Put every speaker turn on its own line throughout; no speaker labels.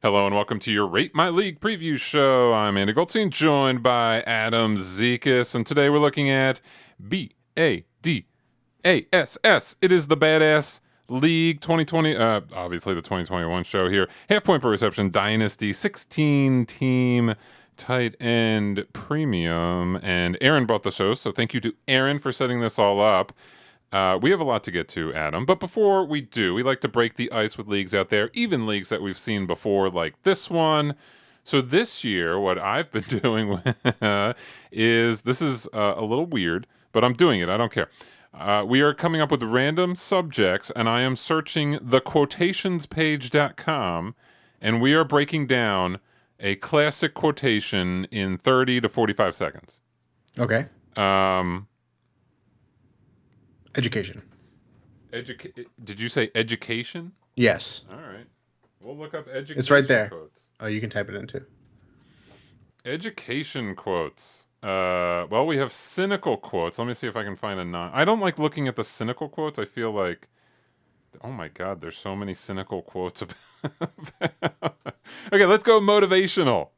Hello and welcome to your Rate My League preview show. I'm Andy Goldstein, joined by Adam Tzikas, and today we're looking at B.A.D.A.S.S. It is the B.A.D.A.S.S League 2020, obviously the 2021 show here. Half point per reception, Dynasty, 16-team tight end premium, and Aaron brought the show, so thank you to Aaron for setting this all up. We have a lot to get to, Adam, but before we do, we like to break the ice with leagues out there, even leagues that we've seen before, like this one. So this year, what I've been doing is, this is a little weird, but I'm doing it. I don't care. We are coming up with random subjects, and I am searching thequotationspage.com, and we are breaking down a classic quotation in 30 to 45 seconds.
Okay. Education.
Did you say education?
Yes.
All right. We'll look up education.
It's right there.
Quotes.
Oh, you can type it in too.
Education quotes. Well, we have cynical quotes. Let me see if I can find a non. I don't like looking at the cynical quotes. I feel like, oh my God, there's so many cynical quotes. Okay, let's go motivational.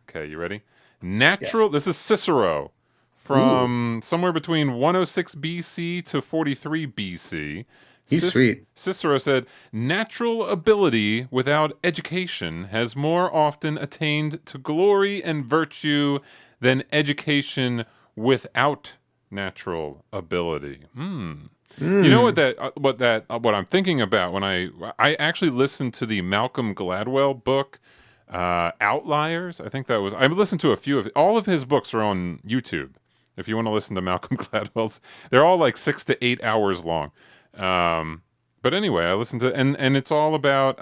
Okay, you ready? Natural. Yes. This is Cicero. From somewhere between 106 BC to 43 BC.
He's sweet.
Cicero said, natural ability without education has more often attained to glory and virtue than education without natural ability. You know what I'm thinking about when I actually listened to the Malcolm Gladwell book, Outliers. I think that was, I've listened to a few of all of his books are on YouTube. If you want to listen to Malcolm Gladwell's, they're all like 6 to 8 hours long. But anyway, I listened to, and it's all about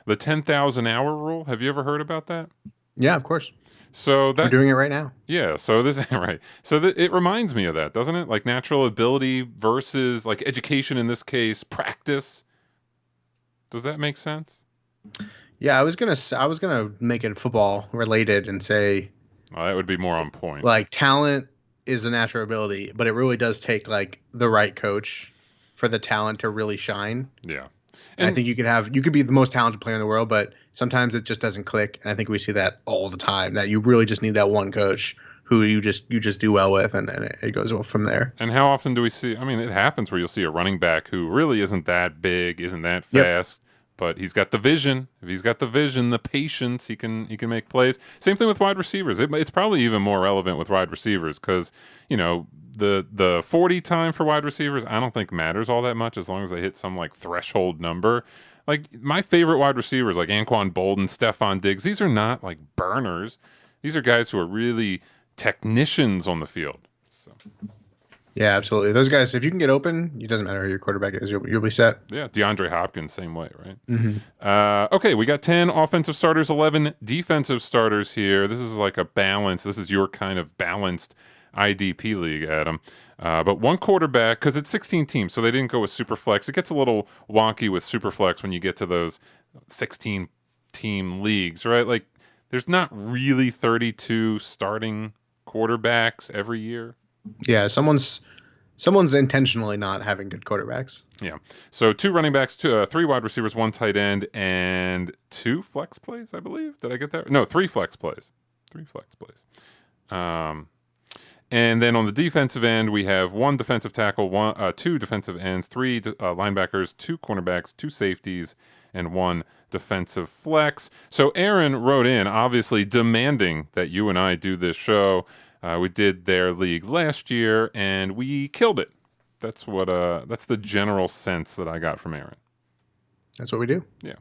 the 10,000 hour rule. Have you ever heard about that?
Yeah, of course.
So that,
we're doing it right now.
Yeah. So this right. So it reminds me of that, doesn't it? Like natural ability versus like education in this case, practice. Does that make sense?
Yeah, I was gonna make it football related and say.
Well, that would be more on point.
Like talent is the natural ability, but it really does take like the right coach for the talent to really shine.
Yeah.
And I think you could be the most talented player in the world, but sometimes it just doesn't click. And I think we see that all the time, that you really just need that one coach who you just do well with, and it goes well from there.
And how often do we see, I mean, it happens where you'll see a running back who really isn't that big, isn't that fast. Yep. But he's got the vision. If he's got the vision, the patience, he can make plays. Same thing with wide receivers. It's probably even more relevant with wide receivers because, you know, the 40 time for wide receivers I don't think matters all that much as long as they hit some like threshold number. Like my favorite wide receivers like Anquan Bolden, Stephon Diggs, these are not like burners. These are guys who are really technicians on the field. So.
Yeah, absolutely. Those guys, if you can get open, it doesn't matter who your quarterback is. You'll be set.
Yeah, DeAndre Hopkins, same way, right?
Mm-hmm.
Okay, we got 10 offensive starters, 11 defensive starters here. This is like a balance. This is your kind of balanced IDP league, Adam. But one quarterback, because it's 16 teams, so they didn't go with Superflex. It gets a little wonky with Superflex when you get to those 16-team leagues, right? Like, there's not really 32 starting quarterbacks every year.
Yeah, someone's intentionally not having good quarterbacks.
Yeah. So 2 running backs, 3 wide receivers, 1 tight end, and 2 flex plays, I believe. Did I get that? No, 3 flex plays. 3 flex plays. And then on the defensive end, we have 1 defensive tackle, 2 defensive ends, 3 linebackers, 2 cornerbacks, 2 safeties, and 1 defensive flex. So Aaron wrote in, obviously demanding that you and I do this show. We did their league last year, and we killed it. That's the general sense that I got from Aaron.
That's what we do.
Yeah.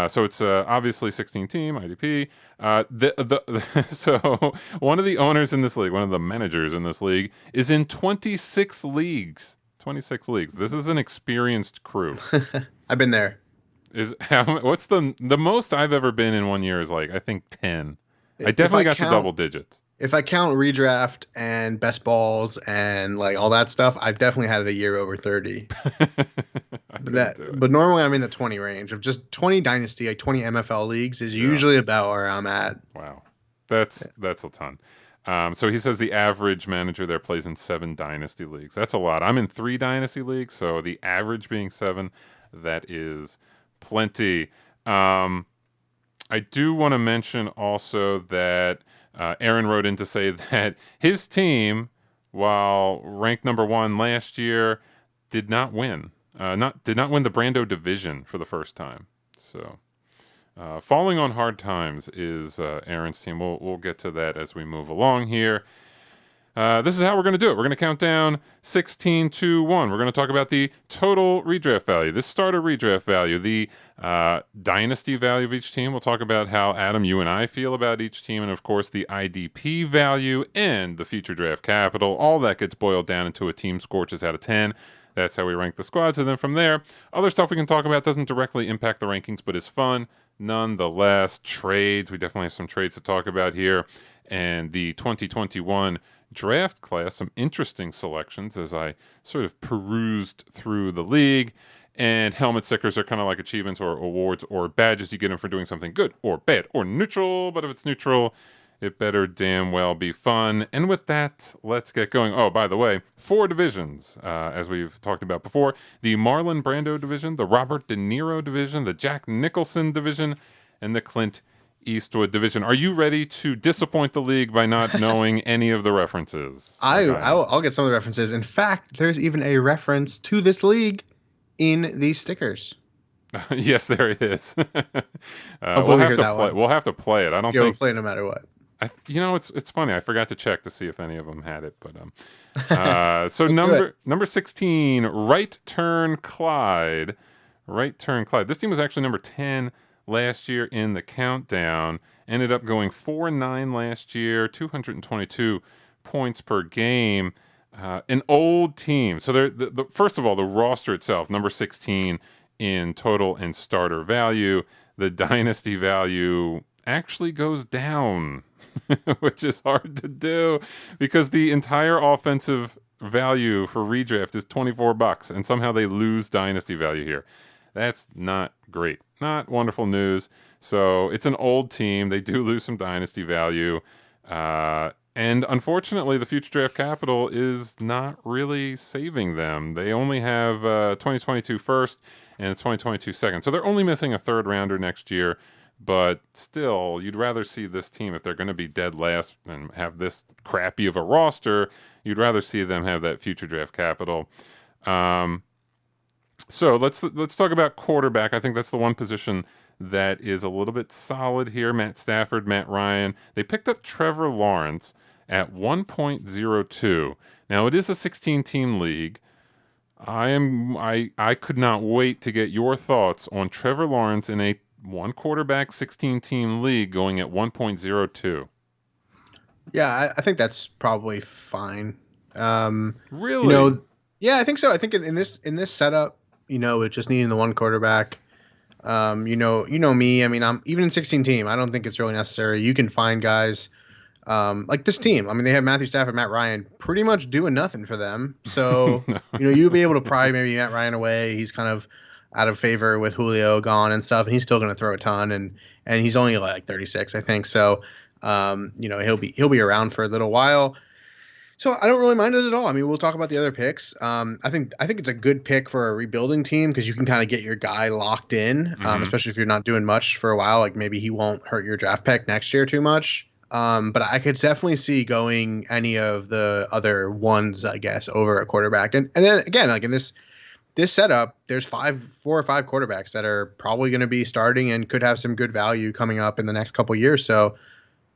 So it's obviously 16-team IDP. So one of the owners in this league, one of the managers in this league, is in 26 leagues. 26 leagues. This is an experienced crew.
I've been there.
What's the most I've ever been in one year is like I think 10. I definitely got to double digits.
If I count redraft and best balls and like all that stuff, I've definitely had it a year over 30. But normally I'm in the 20 range of just 20 dynasty, like 20 MFL leagues is usually about where I'm at.
Wow. That's a ton. So he says the average manager there plays in 7 dynasty leagues. That's a lot. I'm in 3 dynasty leagues, so the average being 7, that is plenty. I do want to mention also that Aaron wrote in to say that his team, while ranked number 1 last year, did not win. Did not win the Brando division for the first time. So, falling on hard times is Aaron's team. We'll get to that as we move along here. This is how we're going to do it. We're going to count down 16 to 1. We're going to talk about the total redraft value, the starter redraft value, the dynasty value of each team. We'll talk about how, Adam, you and I feel about each team, and of course the IDP value and the future draft capital. All that gets boiled down into a team score just out of 10. That's how we rank the squads. And then from there, other stuff we can talk about doesn't directly impact the rankings, but is fun nonetheless. Trades. We definitely have some trades to talk about here. And the 2021 draft class, some interesting selections as I sort of perused through the league. And helmet stickers are kind of like achievements or awards or badges. You get them for doing something good or bad or neutral. But if it's neutral, it better damn well be fun. And with that, let's get going. Oh, by the way, 4 divisions, as we've talked about before. The Marlon Brando division, the Robert De Niro division, the Jack Nicholson division, and the Clint Eastwood division. Are you ready to disappoint the league by not knowing any of the references?
I'll get some of the references. In fact, there's even a reference to this league in these stickers.
Yes, there is. We'll have to play it. I don't think
we'll play it no matter what.
It's funny. I forgot to check to see if any of them had it, but so number 16, Right Turn Clyde. Right Turn Clyde. This team was actually number 10 last year in the countdown. Ended up going 4-9 last year, 222 points per game. An old team. So first of all, the roster itself, number 16 in total and starter value. The dynasty value actually goes down, which is hard to do because the entire offensive value for redraft is $24, and somehow they lose dynasty value here. That's not great. Not wonderful news. So it's an old team. They do lose some dynasty value. And unfortunately, the future draft capital is not really saving them. They only have 2022 first and 2022 second. So they're only missing a third rounder next year. But still, you'd rather see this team, if they're going to be dead last and have this crappy of a roster, you'd rather see them have that future draft capital. So let's talk about quarterback. I think that's the one position that is a little bit solid here. Matt Stafford, Matt Ryan. They picked up Trevor Lawrence at 1.02. Now, it is a 16-team league. I could not wait to get your thoughts on Trevor Lawrence in a one quarterback 16-team league going at 1.02.
Yeah, I think that's probably fine.
Really?
Yeah, I think so. I think in this setup, with just needing the one quarterback, me. I mean, I'm even in 16-team. I don't think it's really necessary. You can find guys like this team. I mean, they have Matthew Stafford, Matt Ryan, pretty much doing nothing for them. So you'll be able to pry maybe Matt Ryan away. He's kind of out of favor with Julio gone and stuff, and he's still going to throw a ton, and he's only like 36, I think. So, he'll be around for a little while. So I don't really mind it at all. I mean, we'll talk about the other picks. I think it's a good pick for a rebuilding team because you can kind of get your guy locked in, especially if you're not doing much for a while. Like maybe he won't hurt your draft pick next year too much. But I could definitely see going any of the other ones, I guess, over a quarterback. And then again, like in this setup, there's 4 or 5 quarterbacks that are probably going to be starting and could have some good value coming up in the next couple of years. So,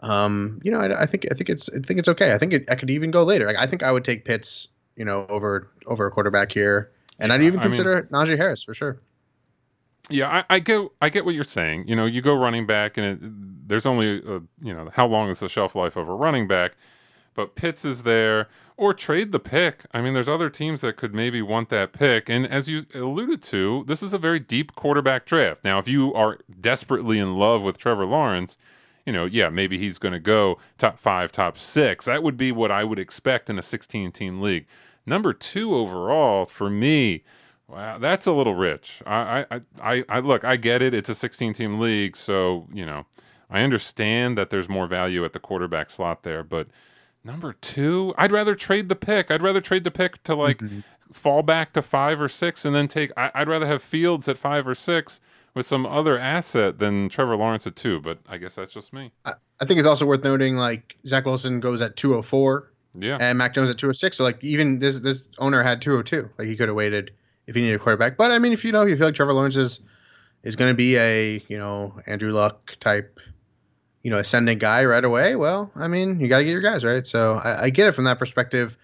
I think it's okay. I think I could even go later. Like, I think I would take Pitts, over a quarterback here, and I'd even consider Najee Harris for sure.
Yeah, I get what you're saying. You go running back, and there's only how long is the shelf life of a running back? But Pitts is there, or trade the pick. I mean, there's other teams that could maybe want that pick. And as you alluded to, this is a very deep quarterback draft. Now, if you are desperately in love with Trevor Lawrence, maybe he's going to go top 5, top 6. That would be what I would expect in a 16-team league. Number 2 overall for me. Wow, that's a little rich. I look, I get it. It's a 16-team league, so I understand that there's more value at the quarterback slot there, but number 2, I'd rather trade the pick. I'd rather trade the pick to fall back to 5 or 6 and then take. I'd rather have Fields at 5 or 6 with some other asset than Trevor Lawrence at 2, but I guess that's just me.
I think it's also worth noting, like, Zach Wilson goes at 204.
Yeah.
And Mac Jones at 206. So, like, even this owner had 202. Like, he could have waited if he needed a quarterback. But, I mean, if you feel like Trevor Lawrence is going to be a, Andrew Luck type, ascending guy right away, well, I mean, you got to get your guys, right? So, I get it from that perspective.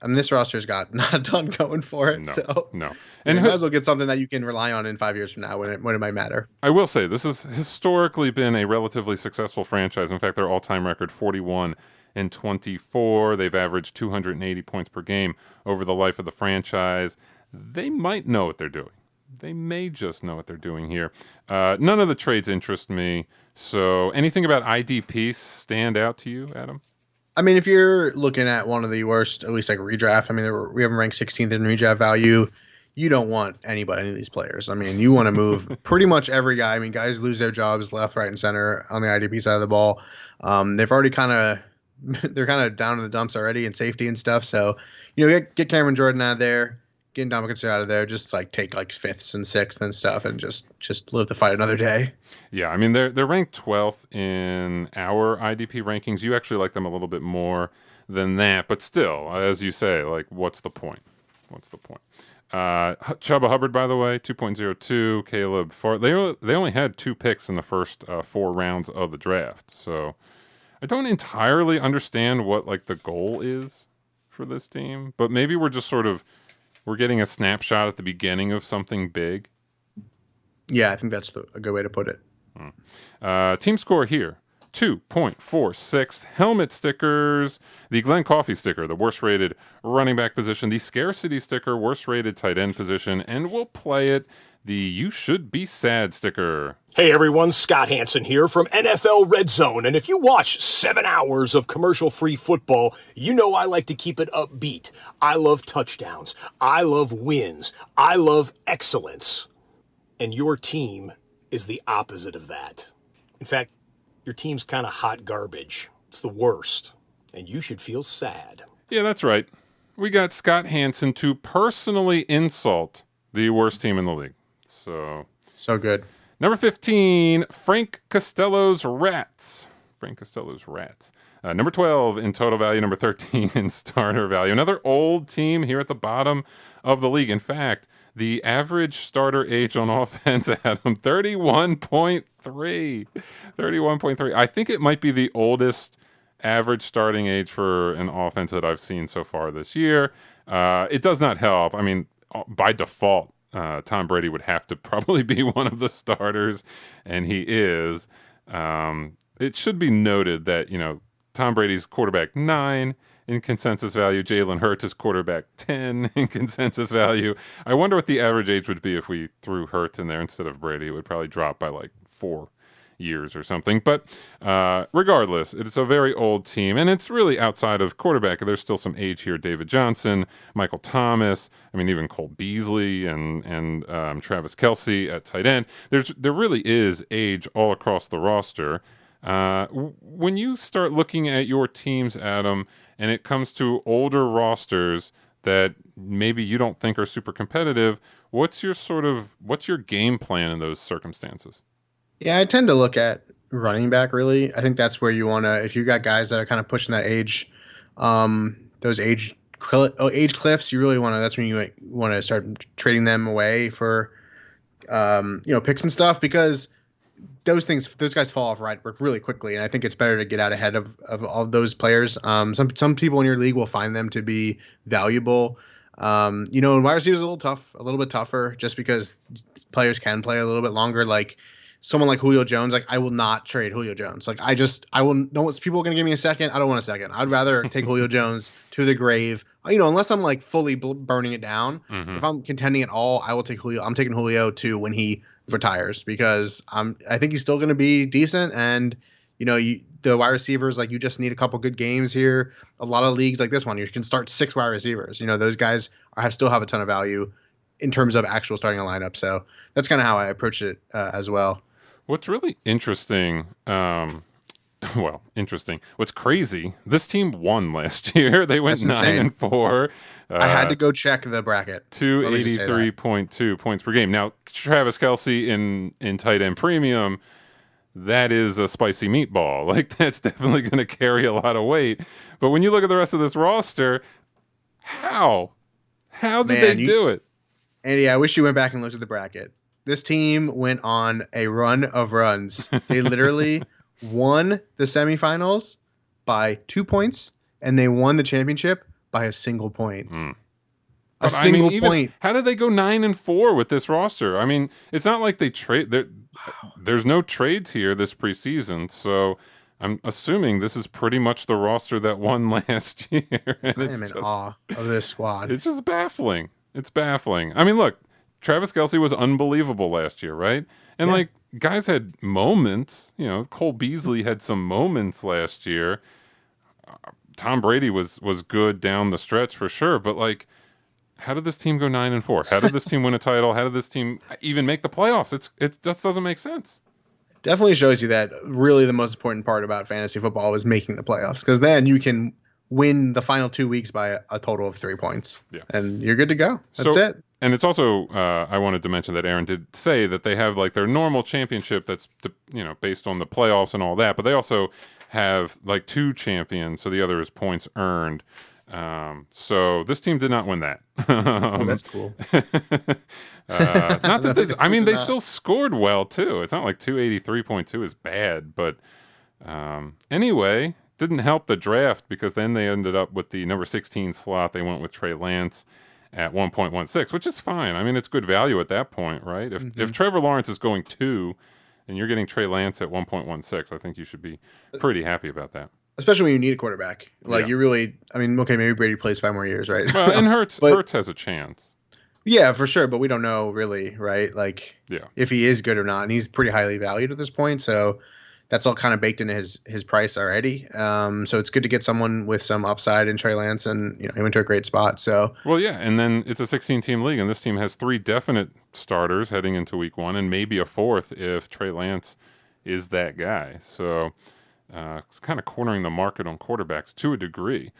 This roster's got not a ton going for it.
No.
And you might as well get something that you can rely on in 5 years from now when it might matter.
I will say, this has historically been a relatively successful franchise. In fact, their all-time record, 41-24. They've averaged 280 points per game over the life of the franchise. They might know what they're doing. They may just know what they're doing here. None of the trades interest me. So anything about IDP stand out to you, Adam?
I mean, if you're looking at one of the worst, at least like redraft, I mean, we haven't ranked 16th in redraft value. You don't want any of these players. I mean, you want to move pretty much every guy. I mean, guys lose their jobs left, right, and center on the IDP side of the ball. They've already they're kind of down in the dumps already in safety and stuff. So, get Cameron Jordan out of there, get Ndamukong out of there, just like take like 5th and 6th and stuff, and just live the fight another day.
Yeah, I mean, they're ranked 12th in our IDP rankings. You actually like them a little bit more than that, but still, as you say, like, what's the point? Chuba Hubbard, by the way, 2.02. Caleb Ford. They only had 2 picks in the first 4 rounds of the draft. So I don't entirely understand what like the goal is for this team, but maybe we're just we're getting a snapshot at the beginning of something big.
Yeah, I think that's a good way to put it.
Team score here, 2.46. Helmet stickers, the Glenn Coffey sticker, the worst rated running back position, the Scarcity sticker, worst rated tight end position, and we'll play it, the You Should Be Sad sticker.
Hey everyone, Scott Hansen here from NFL Red Zone, and if you watch 7 hours of commercial-free football, you know I like to keep it upbeat. I love touchdowns. I love wins. I love excellence. And your team is the opposite of that. In fact, your team's kind of hot garbage. It's the worst. And you should feel sad.
Yeah, that's right. We got Scott Hansen to personally insult the worst team in the league. So
good.
Number 15, Frank Costello's Rats. Number 12 in total value. Number 13 in starter value. Another old team here at the bottom of the league. In fact, the average starter age on offense, Adam, 31.3. 31.3. I think it might be the oldest average starting age for an offense that I've seen so far this year. It does not help. I mean, by default, Tom Brady would have to probably be one of the starters, and he is. It should be noted that, Tom Brady's quarterback 9 in consensus value. Jalen Hurts is quarterback 10 in consensus value. I wonder what the average age would be if we threw Hurts in there instead of Brady. It would probably drop by like 4 years or something. But regardless, it's a very old team, and it's really outside of quarterback. There's still some age here. David Johnson, Michael Thomas, even Cole Beasley and Travis Kelce at tight end. There really is age all across the roster. When you start looking at your teams, Adam, and it comes to older rosters that maybe you don't think are super competitive, what's your game plan in those circumstances?
Yeah, I tend to look at running back, really. I think that's where you want to, if you got guys that are kind of pushing that age, those age cliffs, you really want to, that's when you want to start trading them away for, picks and stuff, because those guys fall off really quickly. And I think it's better to get out ahead of all those players. Some people in your league will find them to be valuable. And wide receivers a little bit tougher, just because players can play a little bit longer. Like someone like Julio Jones, like I will not trade Julio Jones. Like I will know what people are going to give me a second. I don't want a second. I'd rather take Julio Jones to the grave. Unless I'm like fully burning it down. Mm-hmm. If I'm contending at all, I will take Julio. I'm taking Julio to when he retires, because I think he's still going to be decent. And the wide receivers, like, you just need a couple good games here. A lot of leagues like this one, you can start 6 wide receivers. Those guys still have a ton of value in terms of actual starting a lineup. So that's kind of how I approach it as well.
What's really interesting Well, interesting. What's crazy, this team won last year. They went
That's
9-4.
I had to go check the bracket.
283.2 points per game. Now, Travis Kelce in tight end premium, that is a spicy meatball. Like, that's definitely going to carry a lot of weight. But when you look at the rest of this roster, how did they do it?
Andy, I wish you went back and looked at the bracket. This team went on a run of runs. They literally won the semifinals by 2 points, and they won the championship by a single point. A single point.
How did they go 9-4 with this roster? I mean, it's not like they trade. There's no trades here this preseason, so I'm assuming this is pretty much the roster that won last year.
I am in awe of this squad.
It's just baffling. It's baffling. I mean, look, Travis Kelce was unbelievable last year, right? And like, guys had moments. You know, Cole Beasley had some moments last year. Tom Brady was good down the stretch for sure, but like, how did this team go 9-4? How did this team win a title? How did this team even make the playoffs? It just doesn't make sense.
Definitely shows you that really the most important part about fantasy football is making the playoffs, because then you can win the final 2 weeks by a total of 3 points. Yeah, and you're good to go. That's it.
And it's also, I wanted to mention that Aaron did say that they have like their normal championship that's, based on the playoffs and all that, but they also have like 2 champions, so the other is points earned. So this team did not win that.
That's cool.
Not that this, I mean, they still scored well too. It's not like 283.2 is bad, but anyway, didn't help the draft, because then they ended up with the number 16 slot. They went with Trey Lance at 1.16, which is fine. I mean, it's good value at that point, right? If Trevor Lawrence is going 2 and you're getting Trey Lance at 1.16, I think you should be pretty happy about that.
Especially when you need a quarterback. Like, you really, I mean, okay, maybe Brady plays 5 more years, right?
Well, and Hurts has a chance.
Yeah, for sure, but we don't know really, right? Like, if he is good or not, and he's pretty highly valued at this point, so that's all kind of baked into his price already. So it's good to get someone with some upside in Trey Lance, and he went to a great spot. So
and then it's a 16-team league, and this team has 3 definite starters heading into week 1, and maybe a 4th if Trey Lance is that guy. So it's kind of cornering the market on quarterbacks to a degree.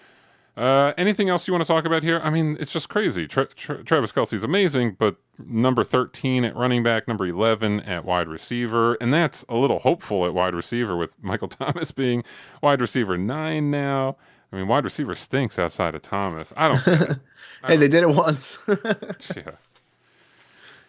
Anything else you want to talk about here? I mean, it's just crazy. Travis Kelce's amazing, but number 13 at running back, number 11 at wide receiver, and that's a little hopeful at wide receiver with Michael Thomas being wide receiver 9 now. I mean, wide receiver stinks outside of Thomas. I don't get it.
Hey, they did it once.
Yeah.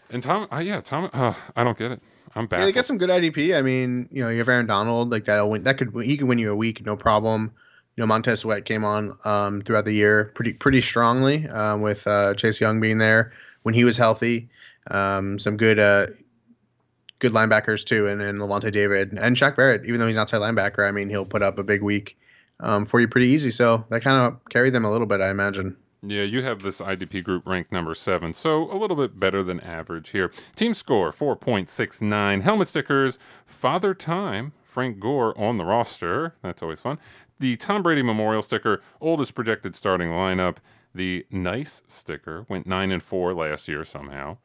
And Tom, I don't get it. I'm back.
Yeah, they got some good IDP. I mean, you have Aaron Donald, like that'll win. He could win you a week, no problem. Montez Sweat came on throughout the year pretty strongly with Chase Young being there when he was healthy. Some good linebackers too, and Levante David and Shaq Barrett. Even though he's an outside linebacker, I mean, he'll put up a big week for you pretty easy. So that kind of carried them a little bit, I imagine.
Yeah, you have this IDP group ranked number 7, so a little bit better than average here. Team score 4.69. Helmet stickers, Father Time, Frank Gore on the roster. That's always fun. The Tom Brady Memorial sticker, oldest projected starting lineup. The Nice sticker went 9-4 last year somehow,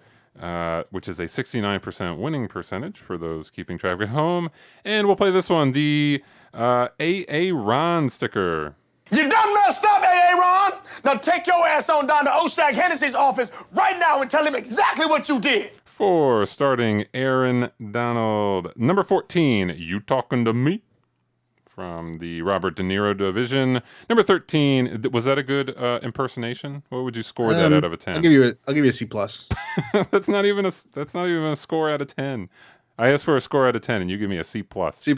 which is a 69% winning percentage for those keeping track at home. And we'll play this one, the A.A. Ron sticker.
You done messed up, A.A. Ron. Now take your ass on down to Oshag Hennessy's office right now and tell him exactly what you did.
For starting Aaron Donald. Number 14, You Talking to Me? From the Robert De Niro division. Number 13, was that a good impersonation? What would you score that out of a 10?
I'll give you a C+.
That's not even a score out of 10. I asked for a score out of 10 and you give me a C+.
C+.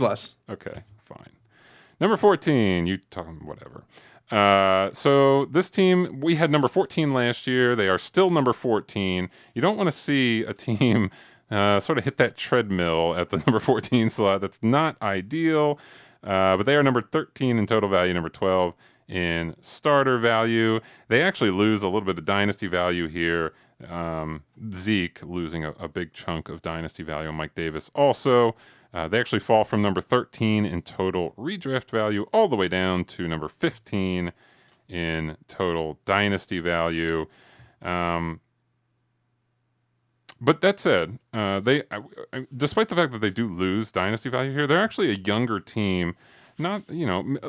Okay, fine. Number 14, you talk whatever. So this team, we had number 14 last year. They are still number 14. You don't want to see a team sort of hit that treadmill at the number 14 slot. That's not ideal. But they are number 13 in total value, number 12 in starter value. They actually lose a little bit of dynasty value here. Zeke losing a big chunk of dynasty value. Mike Davis also. They actually fall from number 13 in total redraft value all the way down to number 15 in total dynasty value. But that said, they despite the fact that they do lose dynasty value here, they're actually a younger team not,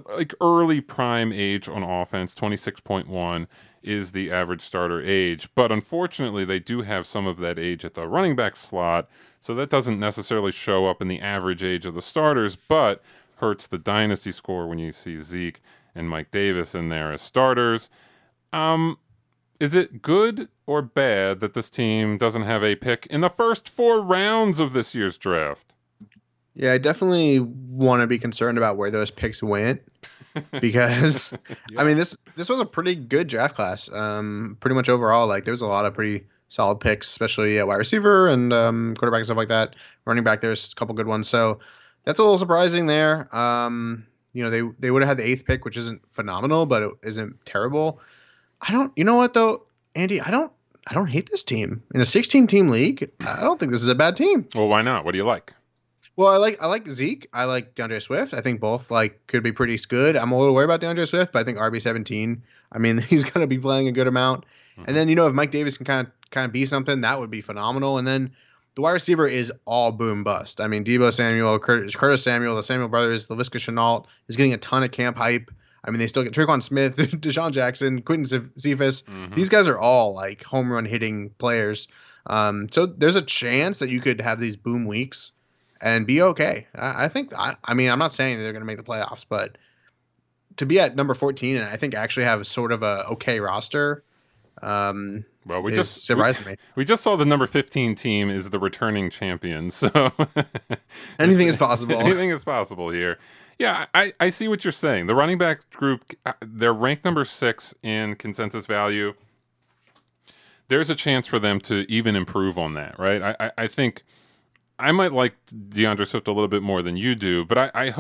like early prime age on offense. 26.1 is the average starter age. But unfortunately, they do have some of that age at the running back slot. So that doesn't necessarily show up in the average age of the starters, but hurts the dynasty score when you see Zeke and Mike Davis in there as starters. Is it good or bad that this team doesn't have a pick in the first 4 rounds of this year's draft?
Yeah, I definitely want to be concerned about where those picks went because,
Yeah.
I mean, this was a pretty good draft class. Pretty much overall, like there was a lot of pretty solid picks, especially at wide receiver and quarterback and stuff like that. Running back, there's a couple good ones. So that's a little surprising there. They would have had the 8th pick, which isn't phenomenal, but it isn't terrible. You know what though, Andy, I don't hate this team. In a 16-team league, I don't think this is a bad team.
Well, why not? What do you like?
Well, I like Zeke. I like DeAndre Swift. I think both could be pretty good. I'm a little worried about DeAndre Swift, but I think RB17. I mean, he's going to be playing a good amount. Mm-hmm. And then if Mike Davis can kind of be something, that would be phenomenal. And then the wide receiver is all boom bust. I mean, Deebo Samuel, Curtis Samuel, the Samuel brothers, Laviska Shenault is getting a ton of camp hype. I mean, they still get Tre'Quan Smith, Deshaun Jackson, Quentin Cephas. Mm-hmm. These guys are all like home run hitting players. So there's a chance that you could have these boom weeks and be okay. I think. I mean, I'm not saying that they're going to make the playoffs, but to be at number 14 and I think actually have sort of a okay roster.
Well, we just saw the number 15 team is the returning champion, so
anything is possible.
Anything is possible here. Yeah, I see what you're saying. The running back group, they're ranked number 6 in consensus value. There's a chance for them to even improve on that, right? I think I might like DeAndre Swift a little bit more than you do, but I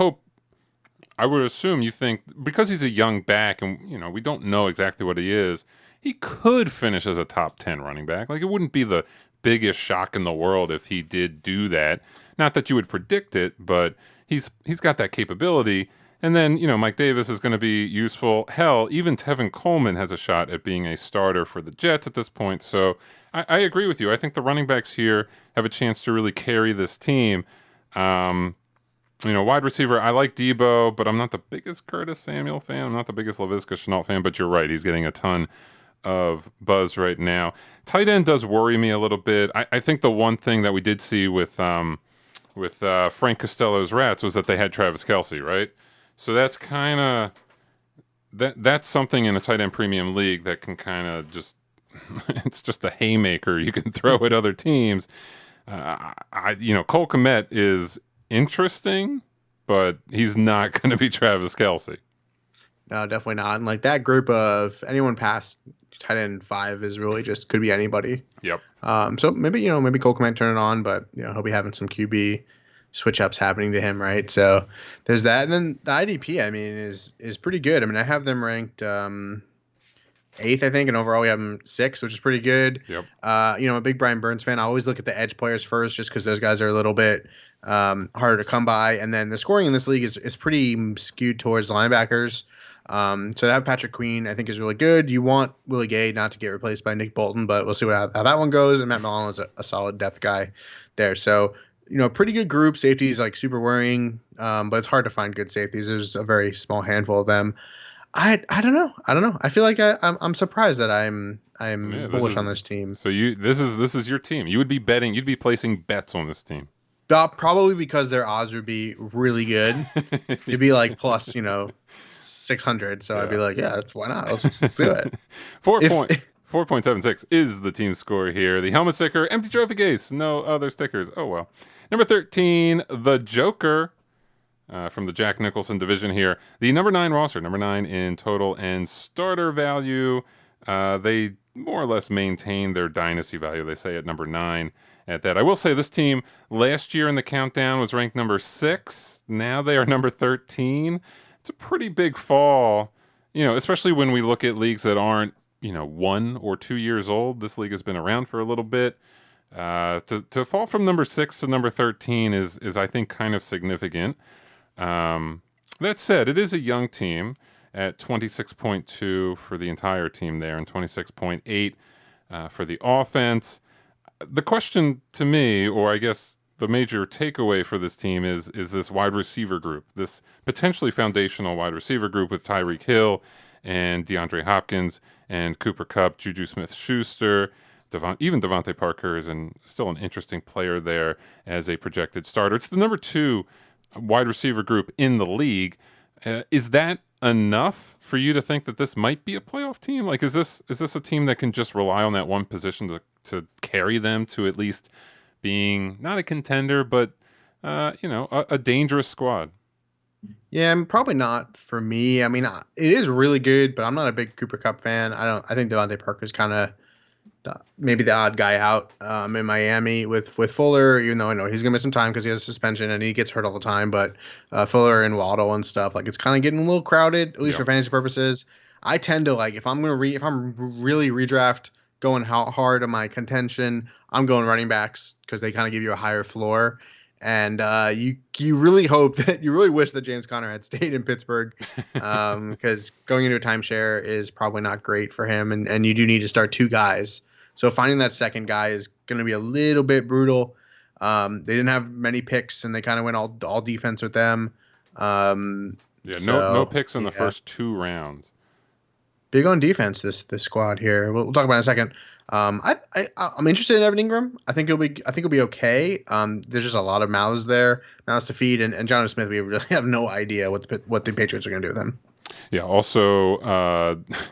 would assume you think because he's a young back and we don't know exactly what he is, he could finish as a top 10 running back. Like, it wouldn't be the biggest shock in the world if he did do that. Not that you would predict it, but he's got that capability. And then, Mike Davis is going to be useful. Hell, even Tevin Coleman has a shot at being a starter for the Jets at this point. So I agree with you. I think the running backs here have a chance to really carry this team. Wide receiver, I like Deebo, but I'm not the biggest Curtis Samuel fan. I'm not the biggest Laviska Shenault fan, but you're right. He's getting a ton of buzz right now. Tight end does worry me a little bit. I think the one thing that we did see with Frank Costello's Rats was that they had Travis Kelce, right? So that's kind of that's something in a tight end premium league that can kind of just it's just a haymaker you can throw at other teams. Cole Kmet is interesting, but he's not going to be Travis Kelce.
No, definitely not. And like that group of anyone past tight end 5 is really just could be anybody.
Yep.
So maybe Cole Kmet turn it on, but he'll be having some QB switch ups happening to him, right? So there's that. And then the IDP, I mean, is pretty good. I mean, I have them ranked 8th, I think, and overall we have them 6th, which is pretty good.
Yep.
I'm a big Brian Burns fan. I always look at the edge players first, just because those guys are a little bit harder to come by. And then the scoring in this league is pretty skewed towards linebackers. So to have Patrick Queen, I think, is really good. You want Willie Gay not to get replaced by Nick Bolton, but we'll see how that one goes. And Matt Milano is a solid depth guy there. So, pretty good group. Safety is like super worrying, but it's hard to find good safeties. There's a very small handful of them. I don't know. I feel like I'm surprised that I'm bullish on this team.
So this is your team. You would be betting. You'd be placing bets on this team.
Probably because their odds would be really good. It'd be like plus 600. So yeah. I'd be like, yeah, why not? Let's do it.
4.76 is the team score here. The helmet sticker, empty trophy case, no other stickers. Oh well. Number 13, the Joker. From the Jack Nicholson division here. The number 9 roster, number 9 in total and starter value. They more or less maintain their dynasty value, they say, at number 9 at that. I will say this team last year in the countdown was ranked number 6. Now they are number 13. It's a pretty big fall, especially when we look at leagues that aren't, 1 or 2 years old. This league has been around for a little bit. To fall from number 6 to number 13 is I think, kind of significant. That said, it is a young team at 26.2 for the entire team there and 26.8 for the offense. The question to me, or I guess the major takeaway for this team is this wide receiver group, this potentially foundational wide receiver group with Tyreek Hill and DeAndre Hopkins and Cooper Kupp, Juju Smith-Schuster, even Devontae Parker is still an interesting player there as a projected starter. It's the number 2 wide receiver group in the league. Is that enough for you to think that this might be a playoff team? Like, is this a team that can just rely on that one position to carry them to at least being not a contender, but a dangerous squad?
Yeah, probably not for me. I mean, it is really good, but I'm not a big Cooper Kupp fan. I think Devontae Parker's kind of maybe the odd guy out in Miami with Fuller, even though I know he's going to miss some time because he has a suspension and he gets hurt all the time. But Fuller and Waddle and stuff, like, it's kind of getting a little crowded, at least for fantasy purposes. I tend to, like, if I'm really redraft going hard on my contention, I'm going running backs because they kind of give you a higher floor. And you really hope that you really wish that James Conner had stayed in Pittsburgh because going into a timeshare is probably not great for him. And you do need to start 2 guys. So finding that second guy is going to be a little bit brutal. They didn't have many picks, and they kind of went all defense with them.
No picks in the first 2 rounds.
Big on defense, this squad here. We'll talk about it in a second. I'm interested in Evan Ingram. I think it'll be okay. There's just a lot of mouths to feed, and Jonnu Smith, we really have no idea what the Patriots are going to do with him.
Yeah. Also,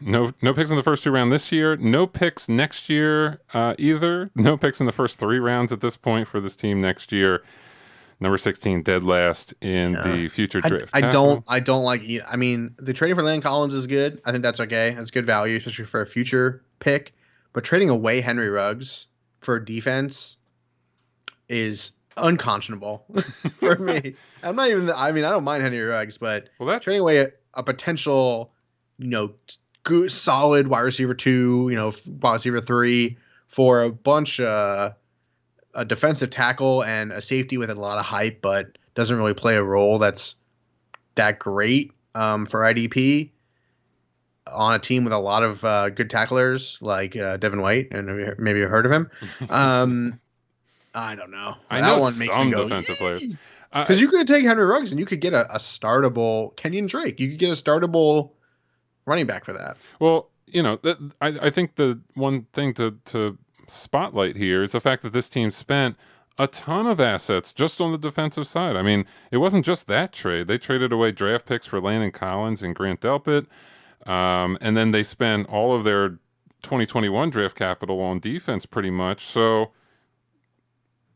no picks in the first 2 rounds this year. No picks next year either. No picks in the first 3 rounds at this point for this team next year. Number 16, dead last in the future draft.
I don't like. I mean, the trading for Landon Collins is good. I think that's okay. That's good value, especially for a future pick. But trading away Henry Ruggs for defense is unconscionable for me. I'm not even. I don't mind Henry Ruggs, but trading away a potential, good solid wide receiver 2, wide receiver 3 for a bunch a defensive tackle and a safety with a lot of hype, but doesn't really play a role that's that great for IDP on a team with a lot of good tacklers like Devin White, and maybe you've heard of him. I don't know.
I know some defensive players.
Because you could take Henry Ruggs and you could get a startable Kenyon Drake. You could get a startable running back for that.
Well, I think the one thing to spotlight here is the fact that this team spent a ton of assets just on the defensive side. I mean, it wasn't just that trade. They traded away draft picks for Landon Collins and Grant Delpit. And then they spent all of their 2021 draft capital on defense pretty much. So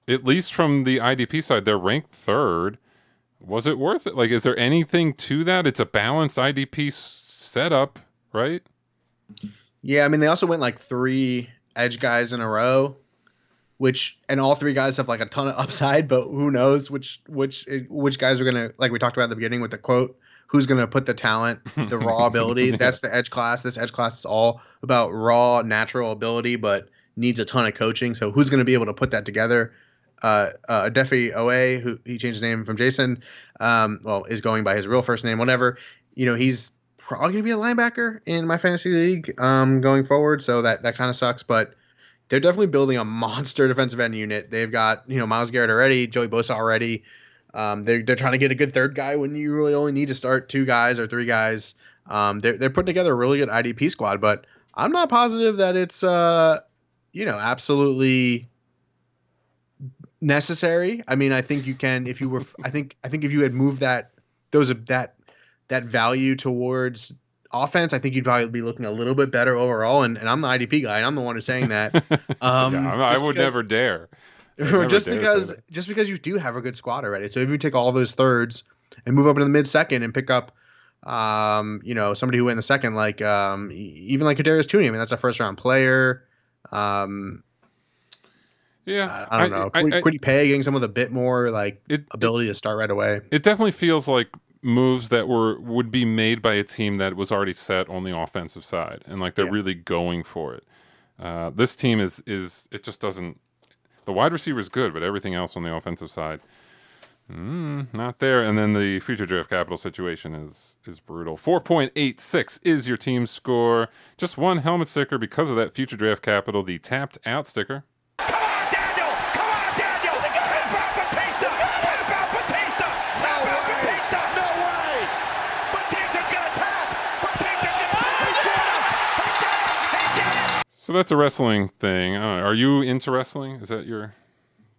at least from the IDP side, they're ranked 3rd. Was it worth it? Like, is there anything to that? It's a balanced IDP setup, right?
Yeah, I mean, they also went like 3 edge guys in a row, and all 3 guys have like a ton of upside, but who knows which guys are going to, like we talked about at the beginning with the quote, who's going to put the talent, the raw ability. That's the edge class. This edge class is all about raw, natural ability, but needs a ton of coaching. So who's going to be able to put that together? Adefi Owe, who he changed his name from Jason, is going by his real first name, whatever. He's probably going to be a linebacker in my fantasy league going forward. So that kind of sucks, but they're definitely building a monster defensive end unit. They've got, Myles Garrett already, Joey Bosa already. They're trying to get a good 3rd guy when you really only need to start 2 guys or 3 guys. They're putting together a really good IDP squad, but I'm not positive that it's absolutely necessary. I mean, I think you can if you were. I think if you had moved that value towards offense, I think you'd probably be looking a little bit better overall. And I'm the IDP guy, and I'm the one who's saying that.
I would never dare.
Just because you do have a good squad already. So if you take all those 3rds and move up into the mid-second and pick up, somebody who went in the second, like even like Kadarius Toney. I mean, that's a 1st-round player.
Yeah,
I don't know. Quiddy Pay getting some with a bit more ability to start right away.
It definitely feels like moves that would be made by a team that was already set on the offensive side, and like they're really going for it. This team is it just doesn't. The wide receiver is good, but everything else on the offensive side, not there. And then the future draft capital situation is brutal. 4.86 is your team score. Just 1 helmet sticker because of that future draft capital, the tapped out sticker.
Come on, Daniel! They got him,
So that's a wrestling thing. Are you into wrestling? Is that your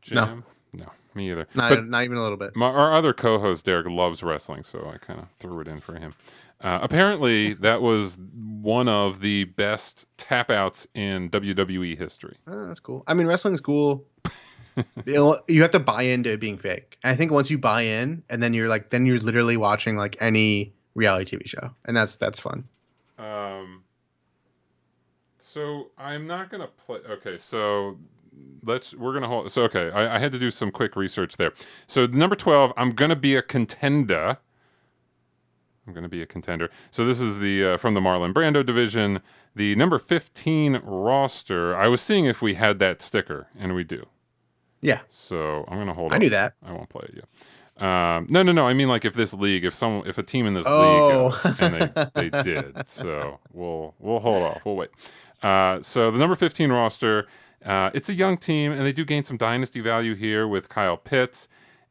jam? No, me either.
Not even a little bit.
Our other co-host, Derek, loves wrestling, so I kind of threw it in for him. Apparently, that was one of the best tap-outs in WWE history.
Oh, that's cool. I mean, wrestling's cool. You have to buy into it being fake. And I think once you buy in, and then you're literally watching like any reality TV show, and that's fun.
So I'm not gonna play. Okay, so we're gonna hold. So okay, I had to do some quick research there. So number 12, I'm gonna be a contender. So this is the from the Marlon Brando division. The number 15 roster. I was seeing if we had that sticker, and we do.
Yeah.
So I'm gonna hold.
I knew that.
I won't play it yet. No. I mean, like if this league, if a team in this league, and they did. So we'll hold off. We'll wait. So the number 15 roster, it's a young team, and they do gain some dynasty value here with Kyle Pitts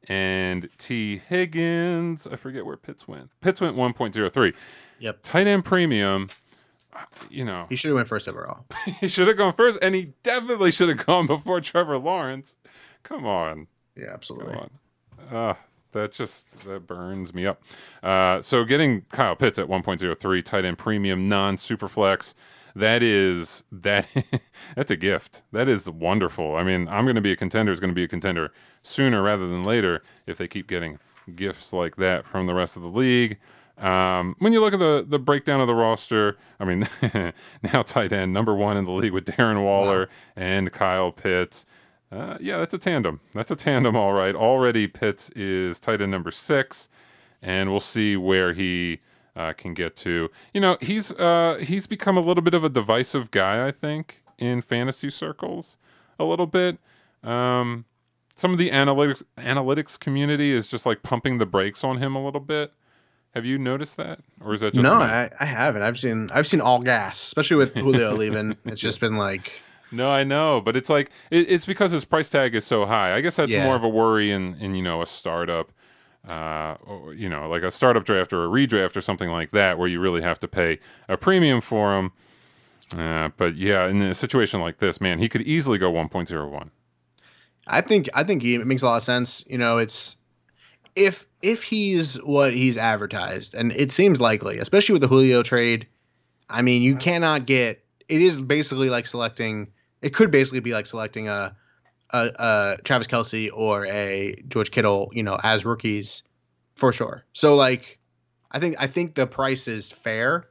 and T. Higgins. I forget where Pitts went. Pitts went 1.03.
Yep.
Tight end premium. He
should have went first overall.
He should have gone first, and he definitely should have gone before Trevor Lawrence. Come on.
Yeah, absolutely.
Come on. That burns me up. So getting Kyle Pitts at 1.03, tight end premium, non-superflex, that's a gift. That is wonderful. I mean, I'm going to be a contender is going to be a contender sooner rather than later if they keep getting gifts like that from the rest of the league. When you look at the breakdown of the roster, I mean, now tight end number 1 in the league with Darren Waller and Kyle Pitts. Yeah, that's a tandem. All right. Already Pitts is tight end number 6, and we'll see where he can get to. He's become a little bit of a divisive guy, I think, in fantasy circles. A little bit. Some of the analytics community is just like pumping the brakes on him a little bit. Have you noticed that, or is that just
no?
me?
I haven't. I've seen all gas, especially with Julio leaving. It's just been like.
No, I know, but it's like it's because his price tag is so high. I guess that's more of a worry in a startup, or, like a startup draft or a redraft or something like that, where you really have to pay a premium for him. But yeah, in a situation like this, man, he could easily go 1.01.
I think it makes a lot of sense. It's if he's what he's advertised, and it seems likely, especially with the Julio trade. I mean, you cannot get. It is basically like selecting. It could basically be like selecting a Travis Kelce or a George Kittle, as rookies, for sure. So like, I think the price is fair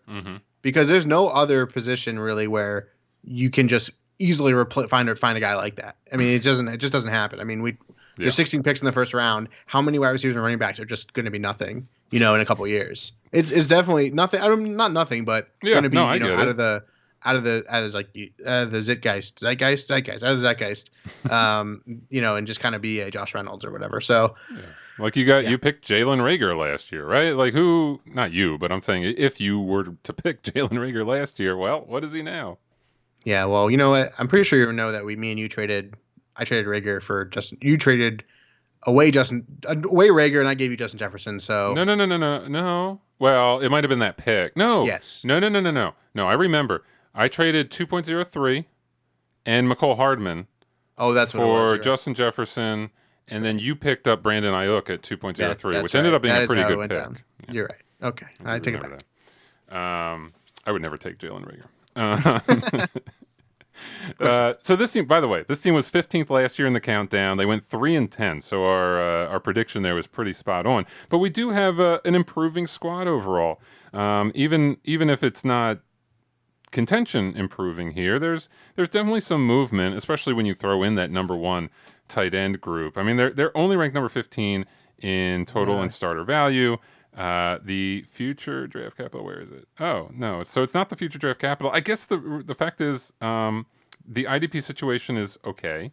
because there's no other position really where you can just easily find a guy like that. I mean, it just doesn't happen. I mean, there's 16 picks in the first round. How many wide receivers and running backs are just going to be nothing? In a couple of years, it's definitely nothing. I don't not nothing, but going to be out of the zeitgeist, and just kind of be a Josh Reynolds or whatever. So,
like you picked Jalen Reagor last year, right? Like not you, but I'm saying if you were to pick Jalen Reagor last year, well, what is he now?
Yeah, well, you know what? I'm pretty sure you know that me and you traded. I traded Reagor for Justin. You traded away Reagor, and I gave you Justin Jefferson. So
no. Well, it might have been that pick. No.
Yes.
No. I remember. I traded 2.03 and McCole Hardman.
Oh, that's what it was, right.
Justin Jefferson, and then you picked up Brandon Ayuk at 2.03, which ended up being a pretty good pick.
Yeah. You're right. Okay, I take it back.
I would never take Jalen Reagor. So this team, by the way, was 15th last year in the countdown. They went 3-10, so our prediction there was pretty spot on. But we do have an improving squad overall. Even if it's not contention improving here, there's definitely some movement, especially when you throw in that number 1 tight end group. I mean, they're only ranked number 15 in total and starter value. The future draft capital, where is it? Oh, no. So it's not the future draft capital. I guess the fact is the IDP situation is okay.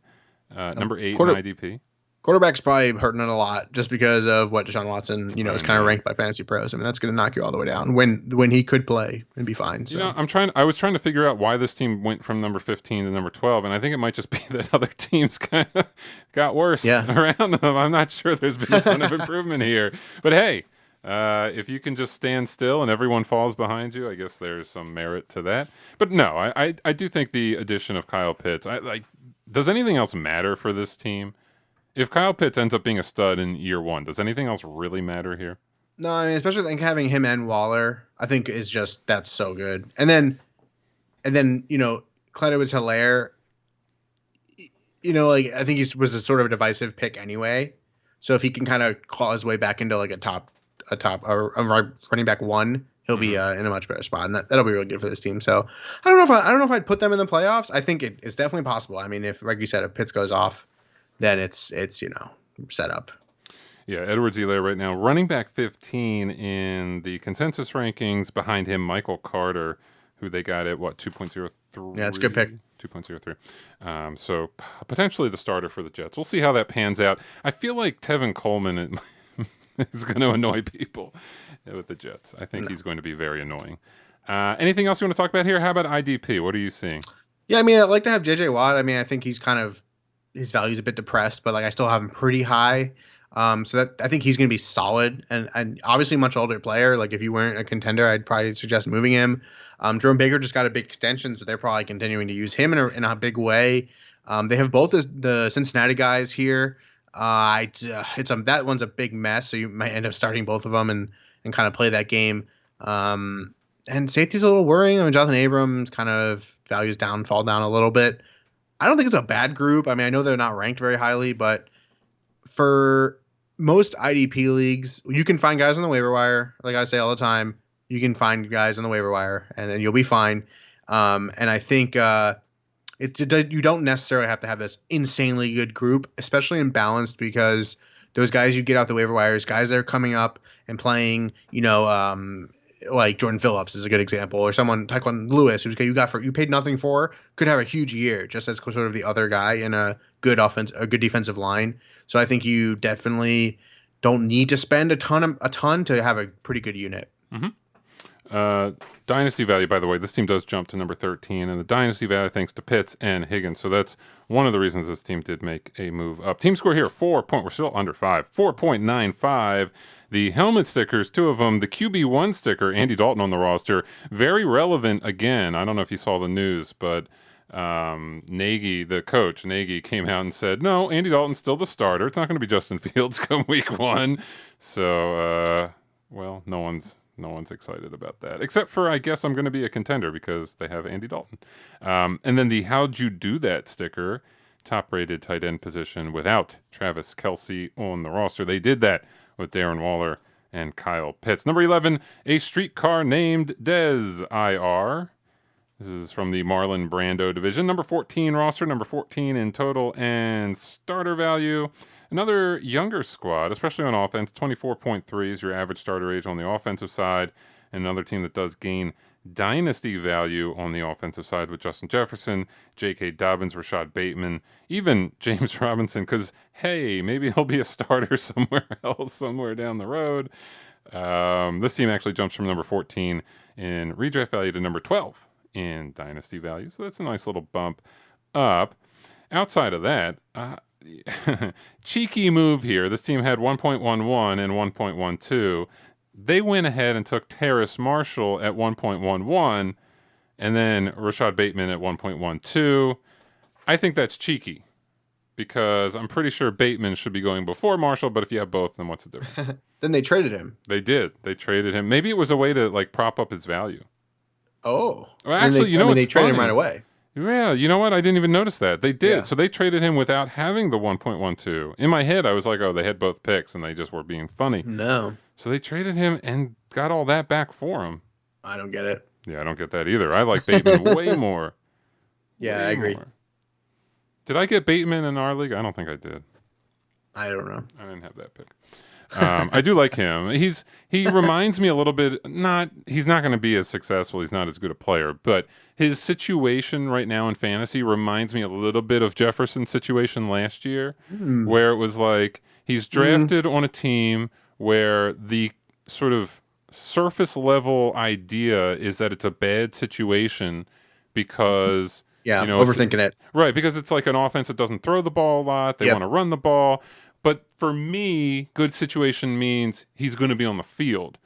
Number 8 in IDP.
Quarterback's probably hurting it a lot just because of what Deshaun Watson, is kind of ranked by Fantasy Pros. I mean, that's going to knock you all the way down when he could play and be fine. So.
I was trying to figure out why this team went from number 15 to number 12, and I think it might just be that other teams kind of got worse around them. I'm not sure there's been a ton of improvement here. But hey, If you can just stand still and everyone falls behind you, I guess there's some merit to that. But no, I do think the addition of Kyle Pitts, does anything else matter for this team? If Kyle Pitts ends up being a stud in year one, does anything else really matter here?
No, I mean, especially like having him and Waller, I think is just, that's so good. And then, Clyde Edwards-Helaire, I think he was a sort of a divisive pick anyway. So if he can kind of claw his way back into like a running back one, he'll be in a much better spot, and that'll be really good for this team. So I don't know if I'd put them in the playoffs. I think it's definitely possible. I mean, if, like you said, if Pitts goes off, then it's set up.
Yeah, Edwards-Helaire right now running back 15 in the consensus rankings. Behind him, Michael Carter, who they got at 2.03.
Yeah, it's a good pick.
2.03. So potentially the starter for the Jets. We'll see how that pans out. I feel like Tevin Coleman is going to annoy people with the Jets. I think he's going to be very annoying. Anything else you want to talk about here? How about IDP? What are you seeing?
Yeah, I mean, I'd like to have JJ Watt. I mean, I think he's his value's a bit depressed, but I still have him pretty high. So that I think he's going to be solid and obviously much older player. Like if you weren't a contender, I'd probably suggest moving him. Jerome Baker just got a big extension, so they're probably continuing to use him in a big way. They have both the Cincinnati guys here. That one's a big mess, so you might end up starting both of them and kind of play that game. And safety's a little worrying. I mean, Jonathan Abrams kind of values fall down a little bit. I don't think it's a bad group. I mean, I know they're not ranked very highly, but for most IDP leagues, you can find guys on the waiver wire. Like I say all the time, you can find guys on the waiver wire, and you'll be fine. And I think you don't necessarily have to have this insanely good group, especially in balanced, because those guys you get out the waiver wires, guys that are coming up and playing, like Jordan Phillips is a good example, or someone Tyquan Lewis, who's you paid nothing for, could have a huge year just as sort of the other guy in a good defensive line. So I think you definitely don't need to spend a ton to have a pretty good unit.
Mm-hmm. Dynasty value, by the way, this team does jump to number 13, and the dynasty value thanks to Pitts and Higgins. So that's one of the reasons this team did make a move up. Team score here, we're still under 5, 4.95. The helmet stickers, 2 of them. The QB1 sticker, Andy Dalton on the roster, very relevant again. I don't know if you saw the news, but Nagy, the coach, came out and said, no, Andy Dalton's still the starter. It's not going to be Justin Fields come week 1. So, no one's excited about that. Except for, I guess I'm going to be a contender because they have Andy Dalton. And then the How'd You Do That sticker, top-rated tight end position without Travis Kelce on the roster. They did that with Darren Waller and Kyle Pitts. Number 11, A Streetcar Named Dez IR. This is from the Marlon Brando division. Number 14 roster, number 14 in total and starter value. Another younger squad, especially on offense. 24.3 is your average starter age on the offensive side. And another team that does gain dynasty value on the offensive side with Justin Jefferson, J.K. Dobbins, Rashad Bateman, even James Robinson, because, hey, maybe he'll be a starter somewhere else, somewhere down the road. This team actually jumps from number 14 in redraft value to number 12 in dynasty value. So that's a nice little bump up. Outside of that, cheeky move here. This team had 1.11 and 1.12. They went ahead and took Terrace Marshall at 1.11 and then Rashad Bateman at 1.12. I think that's cheeky because I'm pretty sure Bateman should be going before Marshall, but if you have both, then what's the difference?
Then they traded him.
They did. They traded him. Maybe it was a way to prop up his value.
Oh.
Well, actually, they
traded him right away.
Yeah, you know what? I didn't even notice that. They did.
Yeah.
So they traded him without having the 1.12. In my head, I was like, oh, they had both picks and they just were being funny.
No.
So they traded him and got all that back for him.
I don't get it.
Yeah, I don't get that either. I like Bateman way more.
Yeah, I agree.
More. Did I get Bateman in our league? I don't think I did.
I don't know.
I didn't have that pick. I do like him. He reminds me a little bit. He's not going to be as successful. He's not as good a player, but his situation right now in fantasy reminds me a little bit of Jefferson's situation last year, where it was like he's drafted on a team where the sort of surface level idea is that it's a bad situation because
overthinking it,
right? Because it's like an offense that doesn't throw the ball a lot. They want to run the ball. But for me, good situation means he's going to be on the field.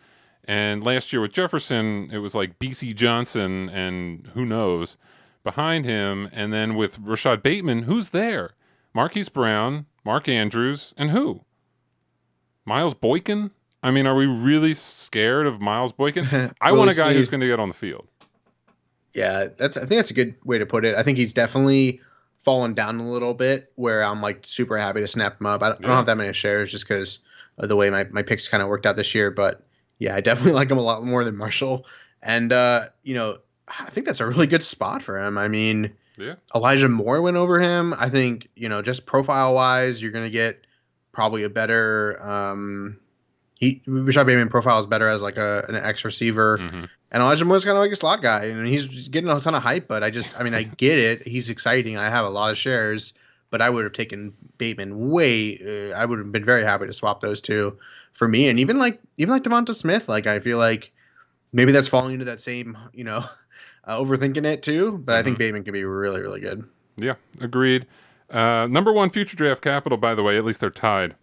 And last year with Jefferson, it was like BC Johnson and who knows behind him. And then with Rashad Bateman, who's there? Marquise Brown, Mark Andrews, and who? Miles Boykin? I mean, are we really scared of Miles Boykin? I want a guy who's going to get on the field.
Yeah, I think that's a good way to put it. I think he's definitely fallen down a little bit where I'm like super happy to snap him up. I don't have that many shares just because of the way my picks kind of worked out this year. But yeah, I definitely like him a lot more than Marshall. And, I think that's a really good spot for him. I mean, Elijah Moore went over him. I think, just profile wise, you're going to get probably a better, Rashad Bateman profile is better as like an X receiver. Mm-hmm. And Elijah Moore's kind of like a slot guy, and he's getting a ton of hype. But I get it. He's exciting. I have a lot of shares, but I would have taken Bateman I would have been very happy to swap those two for me. And even like Devonta Smith, like I feel like maybe that's falling into that same, overthinking it too. But I think Bateman can be really, really good.
Yeah, agreed. Number 1 future draft capital, by the way, at least they're tied.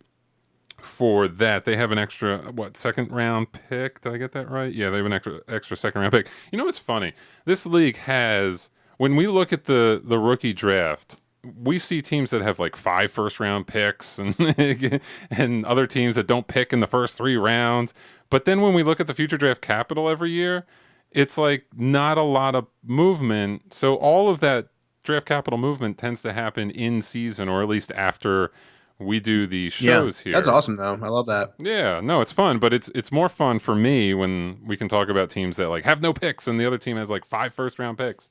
For that, they have an extra second round pick. Did I get that right? Yeah, they have an extra second round pick. You know what's funny? This league has, when we look at the rookie draft, we see teams that have like 5 first round picks and and other teams that don't pick in the first 3 rounds. But then when we look at the future draft capital every year, it's like not a lot of movement. So all of that draft capital movement tends to happen in season, or at least after we do the shows here.
That's awesome, though. I love that.
Yeah, no, it's fun, but it's more fun for me when we can talk about teams that like have no picks and the other team has like 5 first round picks.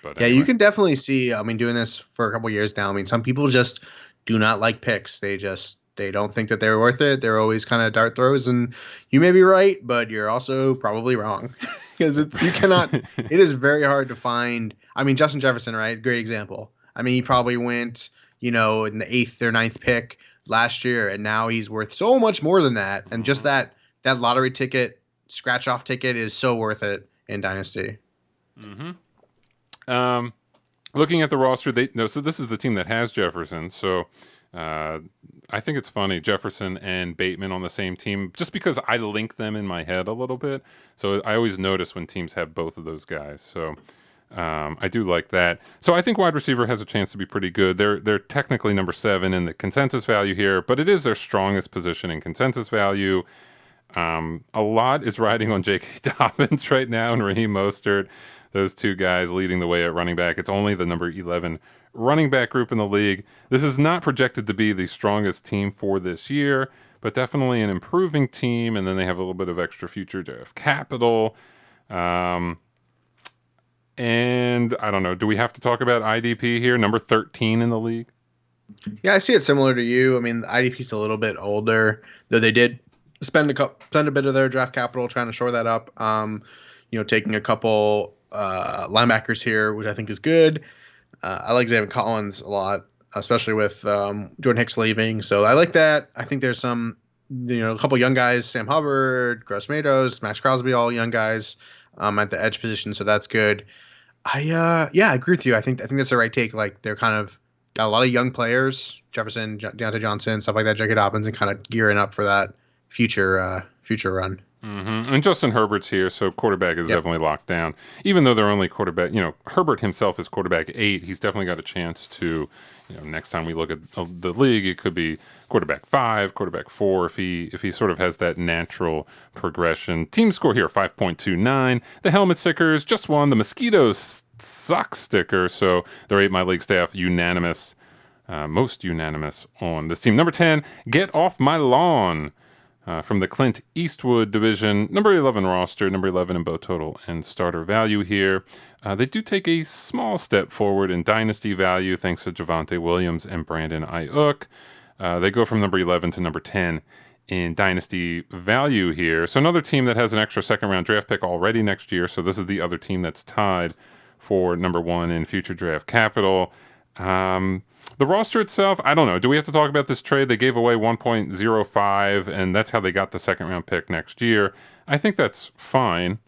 But
anyway. You can definitely see. I mean, doing this for a couple years now. I mean, some people just do not like picks. They don't think that they're worth it. They're always kind of dart throws, and you may be right, but you're also probably wrong because you cannot. It is very hard to find. I mean, Justin Jefferson, right? Great example. I mean, he probably went, in the 8th or 9th pick last year, and now he's worth so much more than that. And just that lottery ticket, scratch off ticket is so worth it in Dynasty.
Mm-hmm. Looking at the roster, so this is the team that has Jefferson. So I think it's funny, Jefferson and Bateman on the same team, just because I link them in my head a little bit. So I always notice when teams have both of those guys. So I do like that. So I think wide receiver has a chance to be pretty good. They're technically number 7 in the consensus value here, but it is their strongest position in consensus value. A lot is riding on J.K. Dobbins right now and Raheem Mostert. Those two guys leading the way at running back. It's only the number 11 running back group in the league. This is not projected to be the strongest team for this year, but definitely an improving team. And then they have a little bit of extra future draft capital. And I don't know, do we have to talk about IDP here? Number 13 in the league?
Yeah, I see it similar to you. I mean, IDP's a little bit older, though they did spend a bit of their draft capital trying to shore that up. Taking a couple linebackers here, which I think is good. I like Zaven Collins a lot, especially with Jordan Hicks leaving. So I like that. I think there's some, a couple young guys, Sam Hubbard, Gross Matos, Max Crosby, all young guys at the edge position. So that's good. I agree with you. I think that's the right take. Like they're kind of got a lot of young players, Jefferson, Deontay Johnson, stuff like that, J.K. Dobbins, and kind of gearing up for that future run.
Mm-hmm. And Justin Herbert's here, so quarterback is definitely locked down. Even though they're only quarterback, Herbert himself is quarterback 8. He's definitely got a chance to, next time we look at the league, it could be quarterback 5, quarterback 4, if he sort of has that natural progression. Team score here 5.29. The helmet stickers just won the Mosquitoes suck sticker, so the RateMyLeague staff unanimous, most unanimous on this team. Number 10, Get Off My Lawn. From the Clint Eastwood division, number 11 roster, number 11 in both total and starter value here. They do take a small step forward in dynasty value thanks to Javonte Williams and Brandon Ayuk. They go from number 11 to number 10 in dynasty value here. So another team that has an extra second-round draft pick already next year. So this is the other team that's tied for number 1 in future draft capital. The roster itself, I don't know. Do we have to talk about this trade? They gave away 1.05, and that's how they got the second-round pick next year. I think that's fine.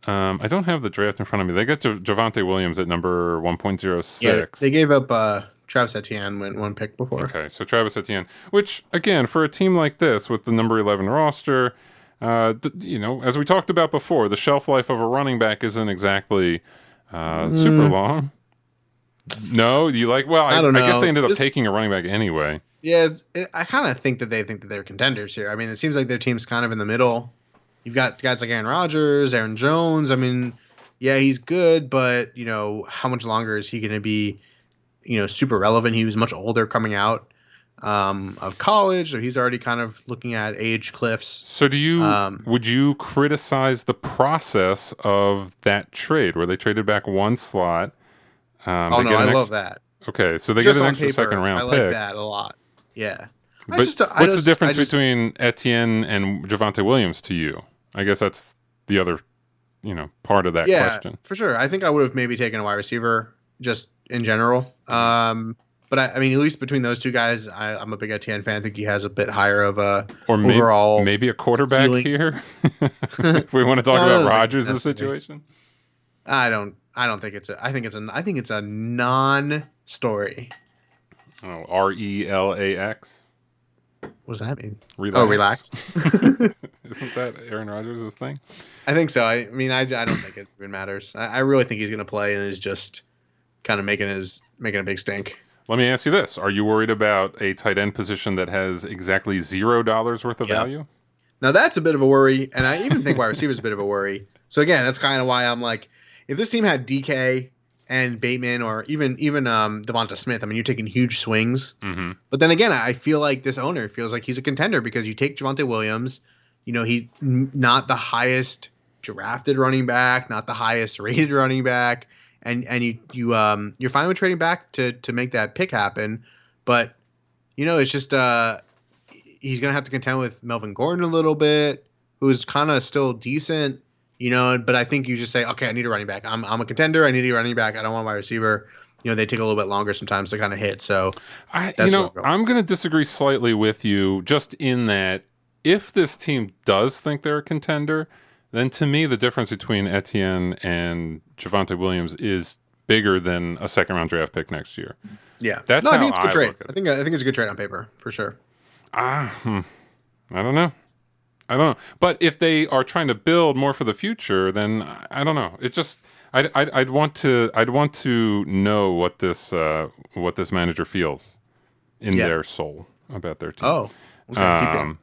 I don't have the draft in front of me. They got Javonte Williams at number 1.06.
Yeah, they gave up Travis Etienne went one pick before.
Okay, so Travis Etienne, which, again, for a team like this with the number 11 roster, as we talked about before, the shelf life of a running back isn't exactly super long. No, you like? Well, I don't know. I guess they ended up taking a running back anyway.
Yeah, I kind of think that they think that they're contenders here. I mean, it seems like their team's kind of in the middle. You've got guys like Aaron Rodgers, Aaron Jones. I mean, yeah, he's good, but how much longer is he going to be, super relevant? He was much older coming out of college, so he's already kind of looking at age cliffs.
So would you criticize the process of that trade where they traded back one slot?
I love that.
Okay, so they get an extra second round pick.
I like that a lot. Yeah.
But what's the difference between Etienne and Javonte Williams to you? I guess that's the other, part of that question.
Yeah, for sure. I think I would have maybe taken a wide receiver just in general. But I mean, at least between those two guys, I'm a big Etienne fan. I think he has a bit higher of a overall
maybe a quarterback ceiling. Here. If we want to talk about Rodgers' situation.
I don't think it's I think it's a non-story.
Oh, RELAX.
What does that mean?
Relax.
Oh, relax.
Isn't that Aaron Rodgers' thing?
I think so. I mean, I don't think it even matters. I really think he's going to play and is just kind of making a big stink.
Let me ask you this. Are you worried about a tight end position that has exactly $0 worth of value?
Now, that's a bit of a worry, and I even think wide receiver is a bit of a worry. So, again, that's kind of why I'm like, if this team had DK and Bateman or even Devonta Smith, I mean, you're taking huge swings.
Mm-hmm.
But then again, I feel like this owner feels like he's a contender because you take Javonte Williams, he's not the highest drafted running back, not the highest rated running back. And you're fine with trading back to make that pick happen, but it's just he's gonna have to contend with Melvin Gordon a little bit, who's kind of still decent, But I think you just say, okay, I need a running back. I'm a contender. I need a running back. I don't want my receiver. They take a little bit longer sometimes to kind of hit. So
I'm gonna disagree slightly with you, just in that if this team does think they're a contender, then to me, the difference between Etienne and Javonte Williams is bigger than a second-round draft pick next year.
Yeah,
I think it's a good trade.
I think it's a good trade on paper for sure.
I don't know. But if they are trying to build more for the future, then I don't know. It just I'd want to know what this manager feels in their soul about their team.
Oh. Okay,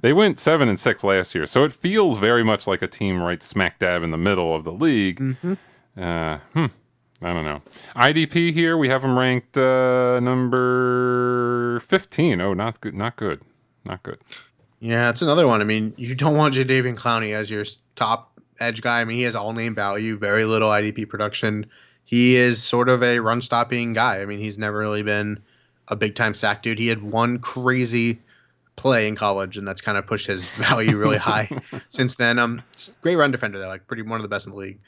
they went 7-6 last year, so it feels very much like a team right smack dab in the middle of the league.
Mm-hmm.
I don't know. IDP here, we have them ranked number 15. Oh, not good.
Yeah, it's another one. I mean, you don't want Jadeveon Clowney as your top edge guy. I mean, he has all name value, very little IDP production. He is sort of a run stopping guy. I mean, he's never really been a big time sack dude. He had one crazy play in college, and that's kind of pushed his value really high since then. Great run defender though, like one of the best in the league.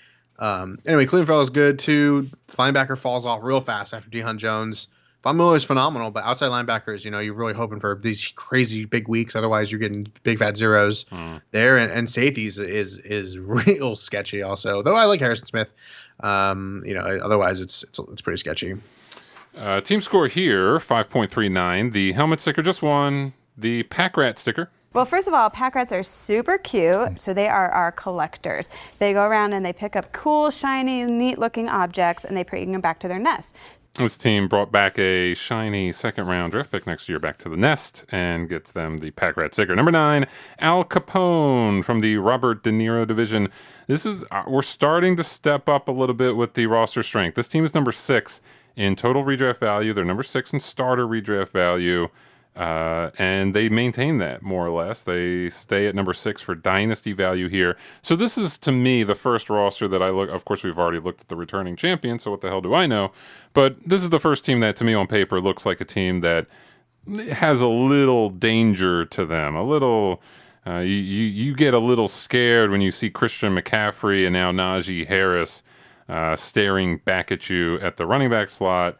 Anyway, Cleveland Farrell is good too. Linebacker falls off real fast after Dehan Jones. Von Miller is phenomenal, but outside linebackers, you're really hoping for these crazy big weeks. Otherwise, you're getting big fat zeros there. And safeties is real sketchy also. Though I like Harrison Smith. Otherwise it's pretty sketchy.
Team score here, 5.39. The helmet sticker just won. The pack rat sticker.
Well, first of all, pack rats are super cute, so they are our collectors. They go around and they pick up cool, shiny, neat-looking objects, and they bring them back to their nest.
This team brought back a shiny second-round draft pick next year back to the nest and gets them the pack rat sticker. Number 9, Al Capone from the Robert De Niro division. We're starting to step up a little bit with the roster strength. This team is number 6 in total redraft value. They're number 6 in starter redraft value. And they maintain that more or less. They stay at number 6 for dynasty value here. So this is, to me, the first roster that I look. Of course, we've already looked at the returning champion, so what the hell do I know? But this is the first team that, to me, on paper, looks like a team that has a little danger to them. A little, you get a little scared when you see Christian McCaffrey and now Najee Harris staring back at you at the running back slot.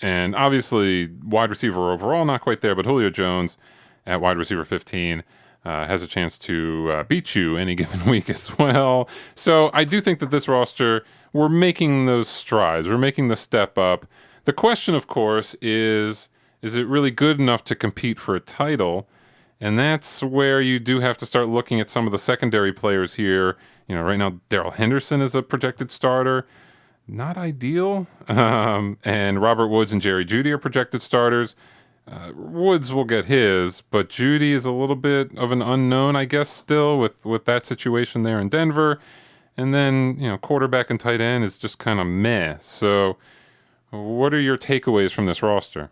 And obviously, wide receiver overall, not quite there, but Julio Jones at wide receiver 15. has a chance to beat you any given week as well. So I do think that this roster, we're making those strides. We're making the step up. The question, of course, is it really good enough to compete for a title? And that's where you do have to start looking at some of the secondary players here. Right now, Darrell Henderson is a projected starter. Not ideal. And Robert Woods and Jerry Jeudy are projected starters. Woods will get his, but Jeudy is a little bit of an unknown, I guess, still with that situation there in Denver. And then, quarterback and tight end is just kind of meh. So what are your takeaways from this roster?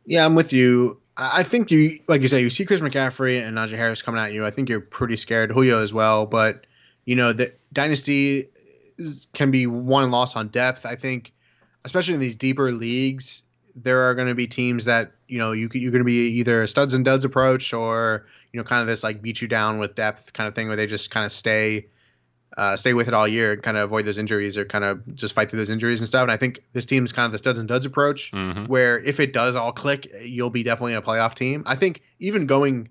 Yeah, I'm with you. I think you, like you say, you see Chris McCaffrey and Najee Harris coming at you. I think you're pretty scared. Julio as well. But, the Dynasty can be won and lost on depth. I think, especially in these deeper leagues, there are going to be teams that, you're going to be either a studs and duds approach or, kind of this like beat you down with depth kind of thing where they just kind of stay with it all year and kind of avoid those injuries or kind of just fight through those injuries and stuff. And I think this team's kind of the studs and duds approach where if it does all click, you'll be definitely in a playoff team. I think even going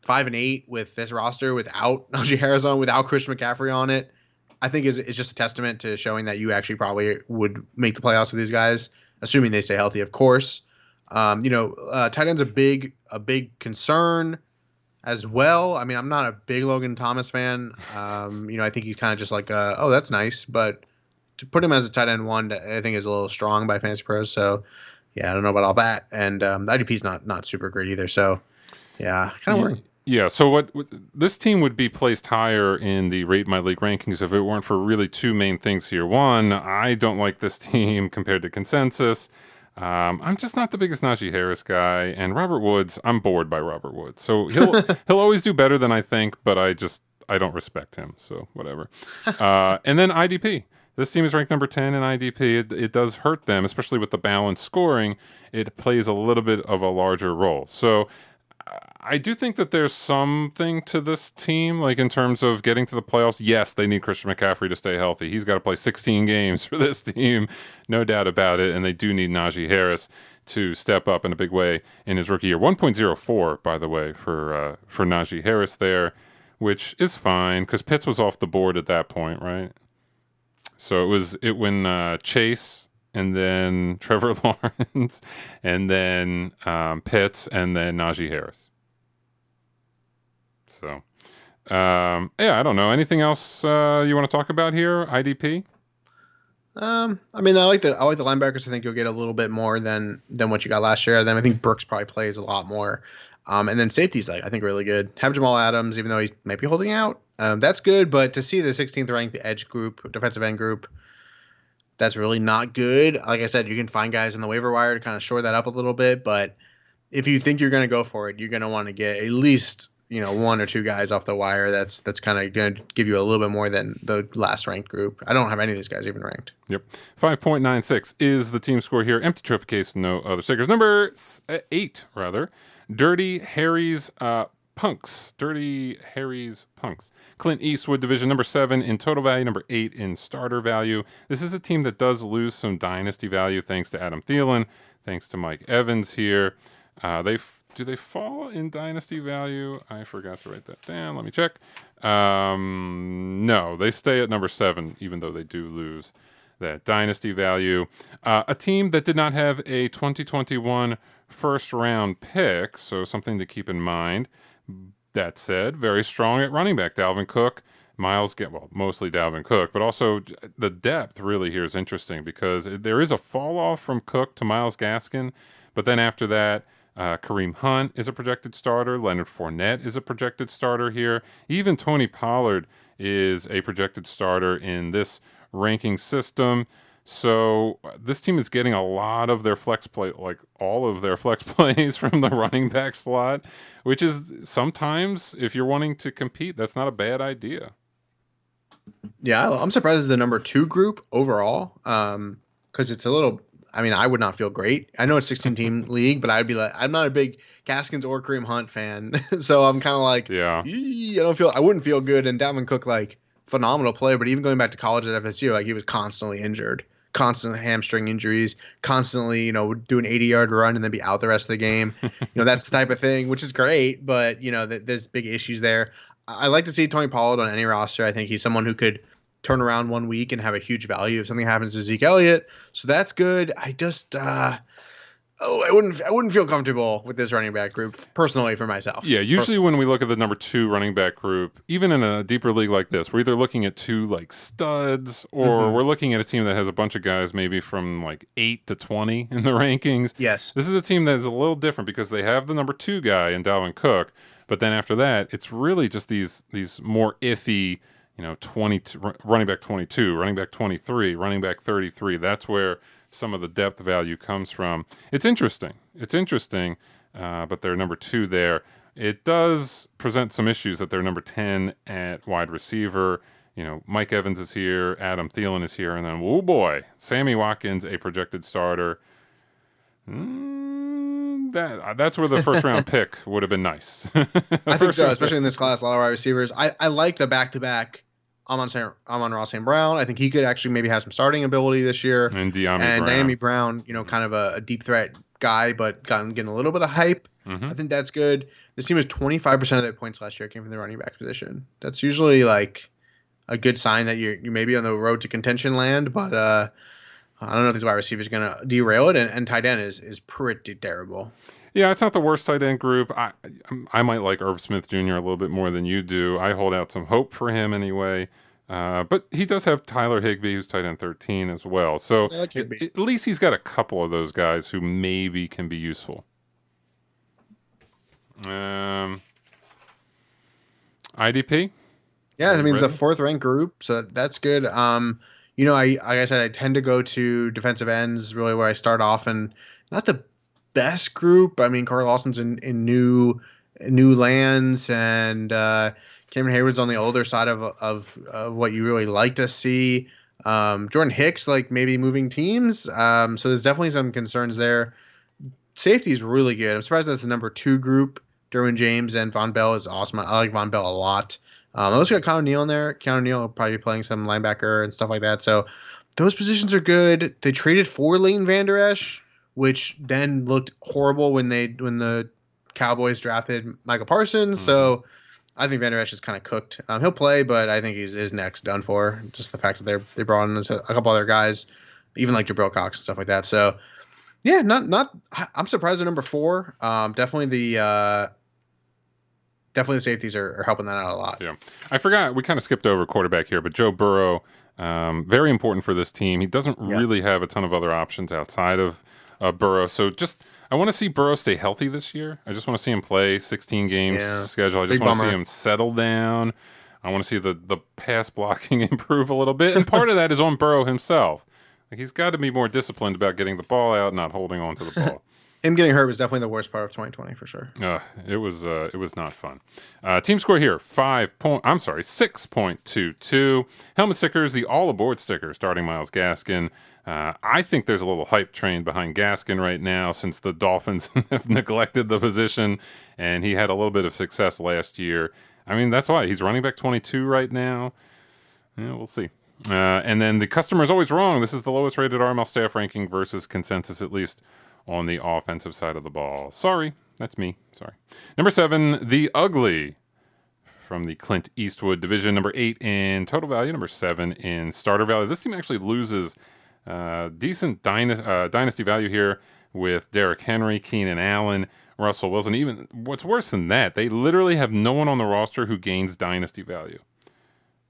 5-8 with this roster without Najee Harris on, without Christian McCaffrey on it, I think is just a testament to showing that you actually probably would make the playoffs with these guys, assuming they stay healthy, of course. Tight end's a big concern as well. I mean, I'm not a big Logan Thomas fan. I think he's kind of just like, oh, that's nice. But to put him as a tight end one, I think is a little strong by Fantasy Pros. So, yeah, I don't know about all that. And the IDP's not super great either. So, yeah, kind of worried.
Yeah, so what this team would be placed higher in the Rate My League rankings if it weren't for really two main things here. One, I don't like this team compared to consensus. I'm just not the biggest Najee Harris guy, and Robert Woods, I'm bored by Robert Woods. So he'll always do better than I think, but I don't respect him. So whatever. And then IDP. This team is ranked number 10 in IDP. It does hurt them, especially with the balanced scoring. It plays a little bit of a larger role. So I do think that there's something to this team, like in terms of getting to the playoffs. Yes, they need Christian McCaffrey to stay healthy. He's got to play 16 games for this team, no doubt about it. And they do need Najee Harris to step up in a big way in his rookie year. 1.04, by the way, for Najee Harris there, which is fine because Pitts was off the board at that point, right? So it was when Chase and then Trevor Lawrence and then Pitts and then Najee Harris. So, I don't know. Anything else you want to talk about here, IDP?
I mean, I like the linebackers. I think you'll get a little bit more than what you got last year. Then I think Brooks probably plays a lot more. And then safety's I think really good. Have Jamal Adams, even though he might be holding out. That's good, but to see the 16th ranked edge group, defensive end group, that's really not good. Like I said, you can find guys on the waiver wire to kind of shore that up a little bit, but if you think you're going to go for it, you're going to want to get at least one or two guys off the wire. That's kind of going to give you a little bit more than the last ranked group. I don't have any of these guys even ranked.
Yep. 5.96 is the team score here. Empty trophy case, no other stickers. Number 8, rather. Dirty Harry's Punks. Dirty Harry's Punks. Clint Eastwood division, number 7 in total value, number 8 in starter value. This is a team that does lose some dynasty value thanks to Adam Thielen, thanks to Mike Evans here. Do they fall in dynasty value? I forgot to write that down. Let me check. No, they stay at number 7, even though they do lose that dynasty value. A team that did not have a 2021 first-round pick, so something to keep in mind. That said, very strong at running back. Dalvin Cook, mostly Dalvin Cook, but also the depth really here is interesting because there is a fall-off from Cook to Myles Gaskin, but then after that, Kareem Hunt is a projected starter. Leonard Fournette is a projected starter here. Even Tony Pollard is a projected starter in this ranking system. So this team is getting a lot of their flex play, like all of their flex plays from the running back slot, which is sometimes, if you're wanting to compete, that's not a bad idea.
Yeah, I'm surprised it's the number 2 group overall because it's a little... I mean, I would not feel great. I know it's 16-team league, but I'd be like, I'm not a big Gaskins or Kareem Hunt fan, so I'm kind of like, I wouldn't feel good. And Dalvin Cook, phenomenal player, but even going back to college at FSU, he was constantly injured. constant hamstring injuries, constantly, do an 80-yard run and then be out the rest of the game. That's the type of thing, which is great, but, there's big issues there. I like to see Tony Pollard on any roster. I think he's someone who could turn around 1 week and have a huge value if something happens to Zeke Elliott. So that's good. I just, I wouldn't feel comfortable with this running back group personally for myself.
Yeah, usually when we look at the number 2 running back group, even in a deeper league like this, we're either looking at 2 like studs, or we're looking at a team that has a bunch of guys maybe from like 8 to 20 in the rankings.
Yes.
This is a team that is a little different because they have the number 2 guy in Dalvin Cook, but then after that, it's really just these more iffy, 20 running back 22, running back 23, running back 33. That's where some of the depth value comes from. It's interesting, but they're number 2 there. It does present some issues that they're number 10 at wide receiver. Mike Evans is here, Adam Thielen is here, and then, oh boy, Sammy Watkins, a projected starter. That's where the first round pick would have been nice.
I think so, especially in this class, a lot of wide receivers. I like the back-to-back Amon-Ra St. Brown. I think he could actually maybe have some starting ability this year.
And Dyami
Brown, kind of a deep threat guy, but getting a little bit of hype. I think that's good. This team was 25% of their points last year came from the running back position. That's usually like a good sign that you may be on the road to contention land, but I don't know if these wide receivers are going to derail it, and tight end is pretty terrible.
Yeah, it's not the worst tight end group. I might like Irv Smith Jr. a little bit more than you do. I hold out some hope for him anyway. But he does have Tyler Higbee, who's tight end 13 as well. So
like
at least he's got a couple of those guys who maybe can be useful. IDP?
Yeah, I mean, it's a 4th ranked group, so that's good. Like I said, I tend to go to defensive ends, really where I start off, and not the best group. I mean, Carl Lawson's in new lands, and Cameron Hayward's on the older side of what you really like to see. Jordan Hicks, like maybe moving teams. So there's definitely some concerns there. Safety is really good. I'm surprised that's the number 2 group. Derwin James and Von Bell is awesome. I like Von Bell a lot. I also got Connor Neal in there. Connor Neal will probably be playing some linebacker and stuff like that. So those positions are good. They traded for Leighton Vander Esch, which then looked horrible when the Cowboys drafted Michael Parsons. So I think Vander Esch is kind of cooked. He'll play, but I think his neck's done for. Just the fact that they brought in a couple other guys, even like Jabril Cox and stuff like that. So yeah, I'm surprised they're number 4. Definitely the safeties are helping that out a lot.
Yeah, I forgot we kind of skipped over quarterback here, but Joe Burrow, very important for this team. He doesn't really have a ton of other options outside of Burrow. So I want to see Burrow stay healthy this year. I just want to see him play 16 games schedule. I just want to see him settle down. I want to see the pass blocking improve a little bit, and part of that is on Burrow himself. Like, he's got to be more disciplined about getting the ball out, not holding on to the ball.
Him getting hurt was definitely the worst part of 2020 for sure.
It was not fun. Team score here 6.22. Helmet stickers, the all aboard sticker starting Myles Gaskin. I think there's a little hype train behind Gaskin right now since the Dolphins have neglected the position, and he had a little bit of success last year. I mean, that's why he's running back 22 right now. Yeah, we'll see. And then the customer is always wrong. This is the lowest rated RML staff ranking versus consensus, at least on the offensive side of the ball. Sorry, that's me. Sorry. Number 7, the ugly from the Clint Eastwood division. Number 8 in total value. Number 7 in starter value. This team actually loses decent dynasty value here with Derrick Henry, Keenan Allen, Russell Wilson. Even what's worse than that, they literally have no one on the roster who gains dynasty value.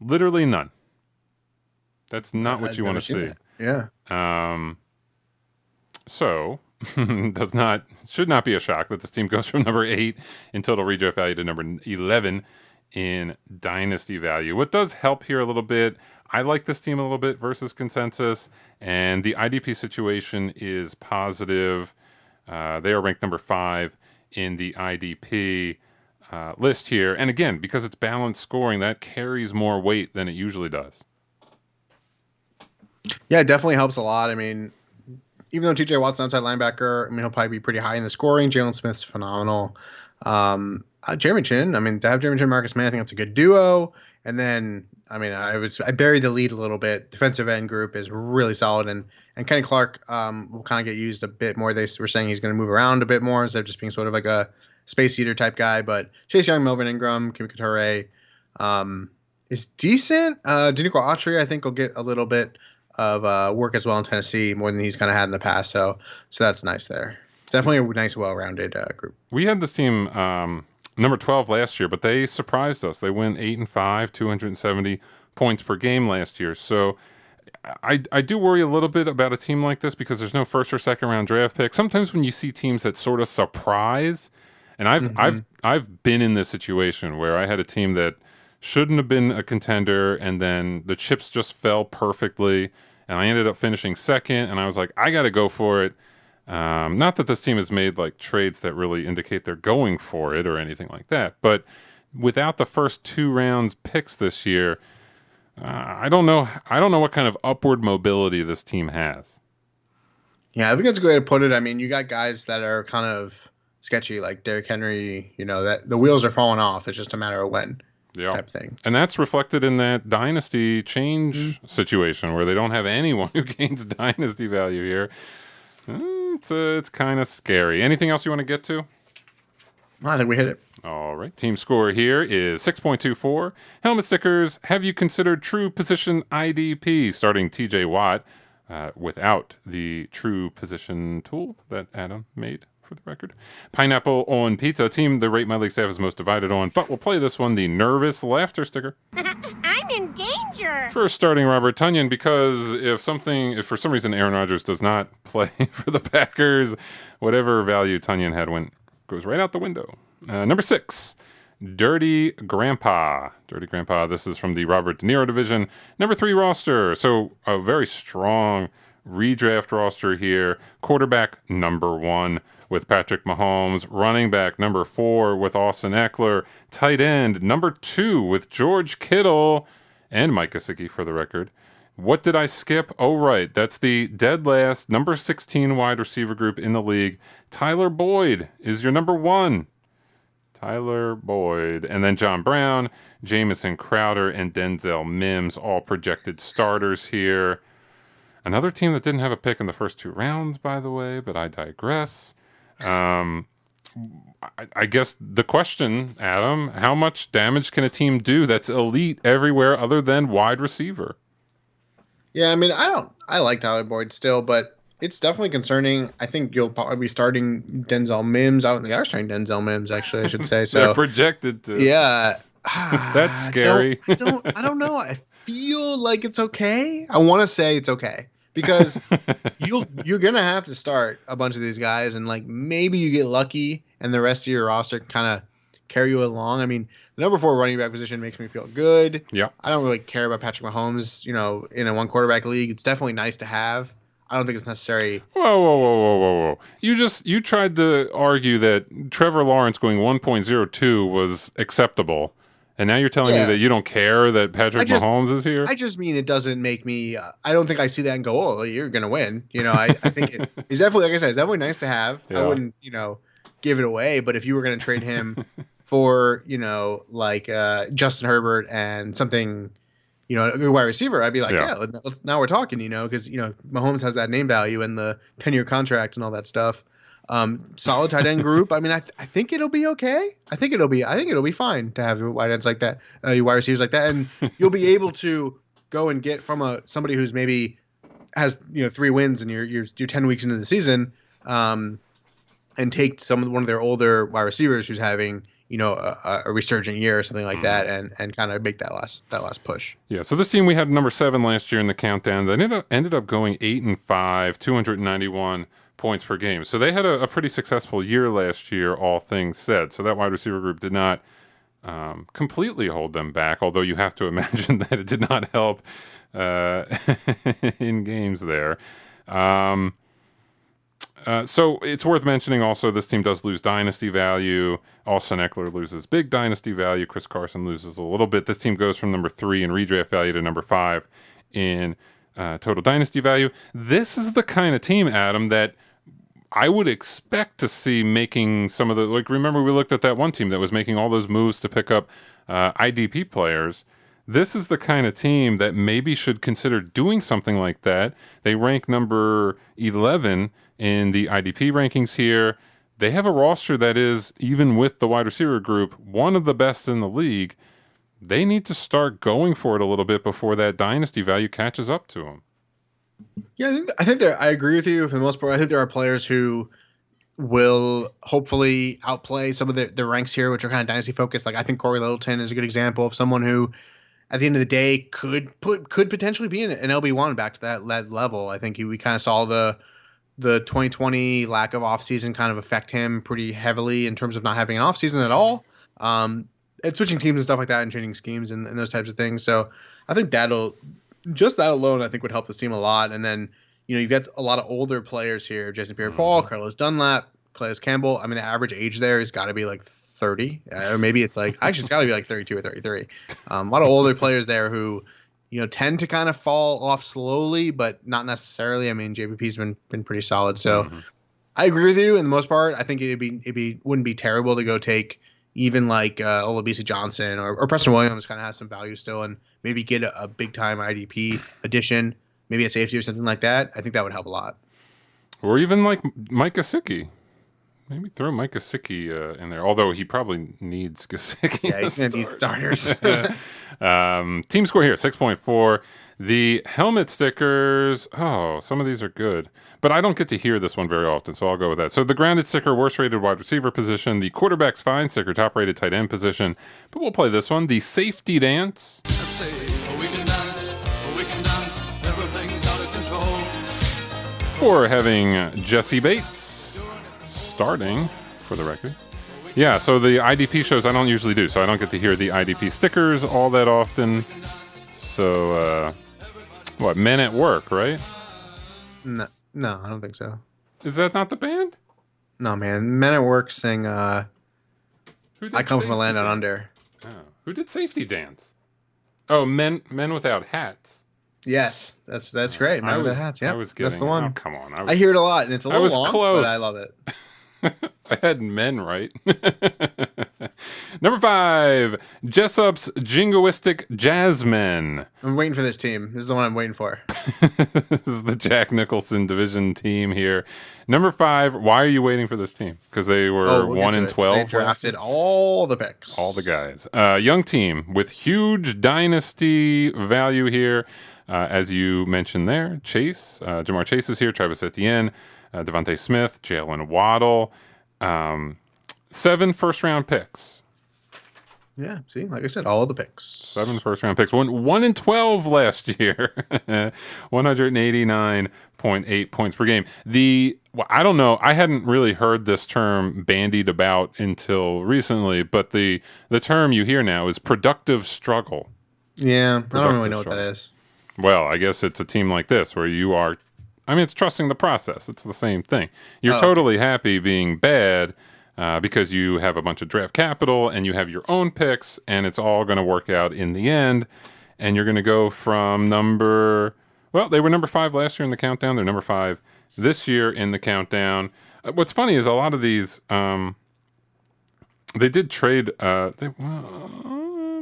Literally none. That's not what you want to see.
Yeah.
So should not be a shock that this team goes from number 8 in total redraft value to number 11 in dynasty value. What does help here a little bit, I like this team a little bit versus consensus, and the IDP situation is positive. They are ranked number 5 in the IDP list here. And again, because it's balanced scoring, that carries more weight than it usually does.
Yeah, it definitely helps a lot. I mean, even though TJ Watt's an outside linebacker, I mean, he'll probably be pretty high in the scoring. Jalen Smith's phenomenal. Jeremy Chin. I mean, to have Jeremy Chin, Marcus Mann, I think that's a good duo. And then, I mean, I buried the lead a little bit. Defensive end group is really solid, and Kenny Clark will kind of get used a bit more. They were saying he's going to move around a bit more instead of just being sort of like a space eater type guy. But Chase Young, Melvin Ingram, Kimi Couture is decent. Danico Autry, I think, will get a little bit of work as well in Tennessee, more than he's kind of had in the past. So that's nice there. It's definitely a nice, well-rounded group.
We had this team number 12 last year, but they surprised us. They went 8-5, 270 points per game last year. So I do worry a little bit about a team like this because there's no first or second round draft pick. Sometimes when you see teams that sort of surprise, and I've been in this situation where I had a team that shouldn't have been a contender, and then the chips just fell perfectly, and I ended up finishing second, and I was like, I got to go for it. Not that this team has made like trades that really indicate they're going for it or anything like that, but without the first 2 rounds picks this year, I don't know what kind of upward mobility this team has.
Yeah, I think that's a good way to put it. I mean, you got guys that are kind of sketchy, like Derrick Henry. You know that the wheels are falling off. It's just a matter of when.
Yeah.
Type thing.
And that's reflected in that dynasty change situation where they don't have anyone who gains dynasty value here. It's kind of scary. Anything else you want to get to?
I think we hit it.
All right. Team score here is 6.24. Helmet stickers. Have you considered true position IDP starting TJ Watt without the true position tool that Adam made? For the record, pineapple on pizza. Team the Rate My League staff is most divided on, but we'll play this one, the nervous laughter sticker.
I'm in danger.
For starting Robert Tonyan, because if for some reason Aaron Rodgers does not play for the Packers, whatever value Tonyan had goes right out the window. Number 6, Dirty Grandpa. Dirty Grandpa. This is from the Robert De Niro division. Number 3 roster. So a very strong redraft roster here. Quarterback number 1. With Patrick Mahomes, running back number 4 with Austin Eckler, tight end number 2 with George Kittle, and Mike Gesicki for the record. What did I skip? Oh, right. That's the dead last number 16 wide receiver group in the league. Tyler Boyd is your number 1. Tyler Boyd. And then John Brown, Jamison Crowder, and Denzel Mims, all projected starters here. Another team that didn't have a pick in the first 2 rounds, by the way, but I digress. I guess the question, Adam, how much damage can a team do that's elite everywhere other than wide receiver?
Yeah, I mean, I like Tyler Boyd still, but it's definitely concerning. I think you'll probably be starting Denzel Mims. I don't think I was starting Denzel Mims, actually, I should say. So
they're projected to.
Yeah.
That's scary.
I don't know. I feel like it's okay. I want to say it's okay. Because you're gonna have to start a bunch of these guys, and like maybe you get lucky, and the rest of your roster can kind of carry you along. I mean, the number 4 running back position makes me feel good.
Yeah,
I don't really care about Patrick Mahomes. You know, in a 1 quarterback league, it's definitely nice to have. I don't think it's necessary.
Whoa! You tried to argue that Trevor Lawrence going 1.02 was acceptable. And now you're telling me that you don't care that Patrick Mahomes is here?
I just mean it doesn't make me I don't think I see that and go, oh, you're going to win. You know, I think it's definitely, like I said, it's definitely nice to have. Yeah. I wouldn't, give it away. But if you were going to trade him for, like Justin Herbert and something, a good wide receiver, I'd be like, now we're talking, because, Mahomes has that name value and the 10-year contract and all that stuff. Solid tight end group. I mean, I think it'll be okay. I think it'll be fine to have wide ends like that, wide receivers like that, and you'll be able to go and get from somebody who's maybe has 3 wins and you're 10 weeks into the season, and take one of their older wide receivers who's having a resurgent year or something like that, and kind of make that last push.
Yeah. So this team, we had number 7 last year in the countdown. They ended up going 8-5, 291 points per game. So they had a pretty successful year last year, all things said. So that wide receiver group did not completely hold them back, although you have to imagine that it did not help in games there. So it's worth mentioning also this team does lose dynasty value. Austin Eckler loses big dynasty value. Chris Carson loses a little bit. This team goes from number 3 in redraft value to number 5 in total dynasty value. This is the kind of team, Adam, that I would expect to see making some of the, like, remember we looked at that one team that was making all those moves to pick up IDP players. This is the kind of team that maybe should consider doing something like that. They rank number 11 in the IDP rankings here. They have a roster that is, even with the wide receiver group, one of the best in the league. They need to start going for it a little bit before that dynasty value catches up to them.
Yeah, I agree with you for the most part. I think there are players who will hopefully outplay some of the ranks here, which are kind of dynasty focused. Like I think Corey Littleton is a good example of someone who, at the end of the day, could potentially be an LB1 back to that level. I think we kind of saw the 2020 lack of offseason kind of affect him pretty heavily in terms of not having an offseason at all. And switching teams and stuff like that and changing schemes and those types of things. So I think that alone, I think would help this team a lot. And then, you've got a lot of older players here. Jason Pierre-Paul, Carlos Dunlap, Calais Campbell. I mean, the average age there has got to be like 30, or maybe it's like, actually it's got to be like 32 or 33. A lot of older players there who, tend to kind of fall off slowly, but not necessarily. I mean, JPP's been pretty solid. So I agree with you in the most part. I think wouldn't be terrible to go take even like Olabisi Johnson or Preston Williams kind of has some value still, and maybe get a big time IDP addition, maybe a safety or something like that. I think that would help a lot.
Or even like Mike Gesicki. Maybe throw Mike Gesicki in there, although he probably needs Gesicki.
Yeah, he's going to need starters.
Team score here, 6.4. The helmet stickers, some of these are good. But I don't get to hear this one very often, so I'll go with that. So the grounded sticker, worst rated wide receiver position. The quarterback's fine sticker, top rated tight end position. But we'll play this one. The safety dance.
We can dance, everything's out of control.
For having Jesse Bates starting, for the record. Yeah, so the IDP shows I don't usually do, so I don't get to hear the IDP stickers all that often. So, Men at Work, right?
No, I don't think so.
Is that not the band?
No, man. Men at Work sing I Come From a Land Down Under.
Oh. Who did Safety Dance? Oh, Men Without Hats.
Yes, that's great. Men Without Hats, yeah. That's the one.
Oh, come on.
I hear it a lot, and it's a little long,
close.
but I love it.
I had men right. Number 5, Jessup's Jingoistic Jazzmen.
I'm waiting for this team. This is the one I'm waiting for.
This is the Jack Nicholson division team here. Number 5, why are you waiting for this team? Because they were 1 and 12.
They drafted all the picks.
All the guys. Young team with huge dynasty value here. As you mentioned there, Chase, Jamar Chase is here, Travis Etienne, Devontae Smith, Jalen Waddle, 7 first-round picks.
Yeah, see, like I said, all the picks.
7 first-round picks. 1 and 12 last year. 189.8 points per game. I don't know. I hadn't really heard this term bandied about until recently, but the term you hear now is productive struggle.
Yeah, I don't really know what that is.
Well, I guess it's a team like this where you are, it's trusting the process. It's the same thing. You're totally happy being bad because you have a bunch of draft capital and you have your own picks and it's all going to work out in the end. And you're going to go from they were number 5 last year in the countdown. They're number 5 this year in the countdown. What's funny is a lot of these, they did trade,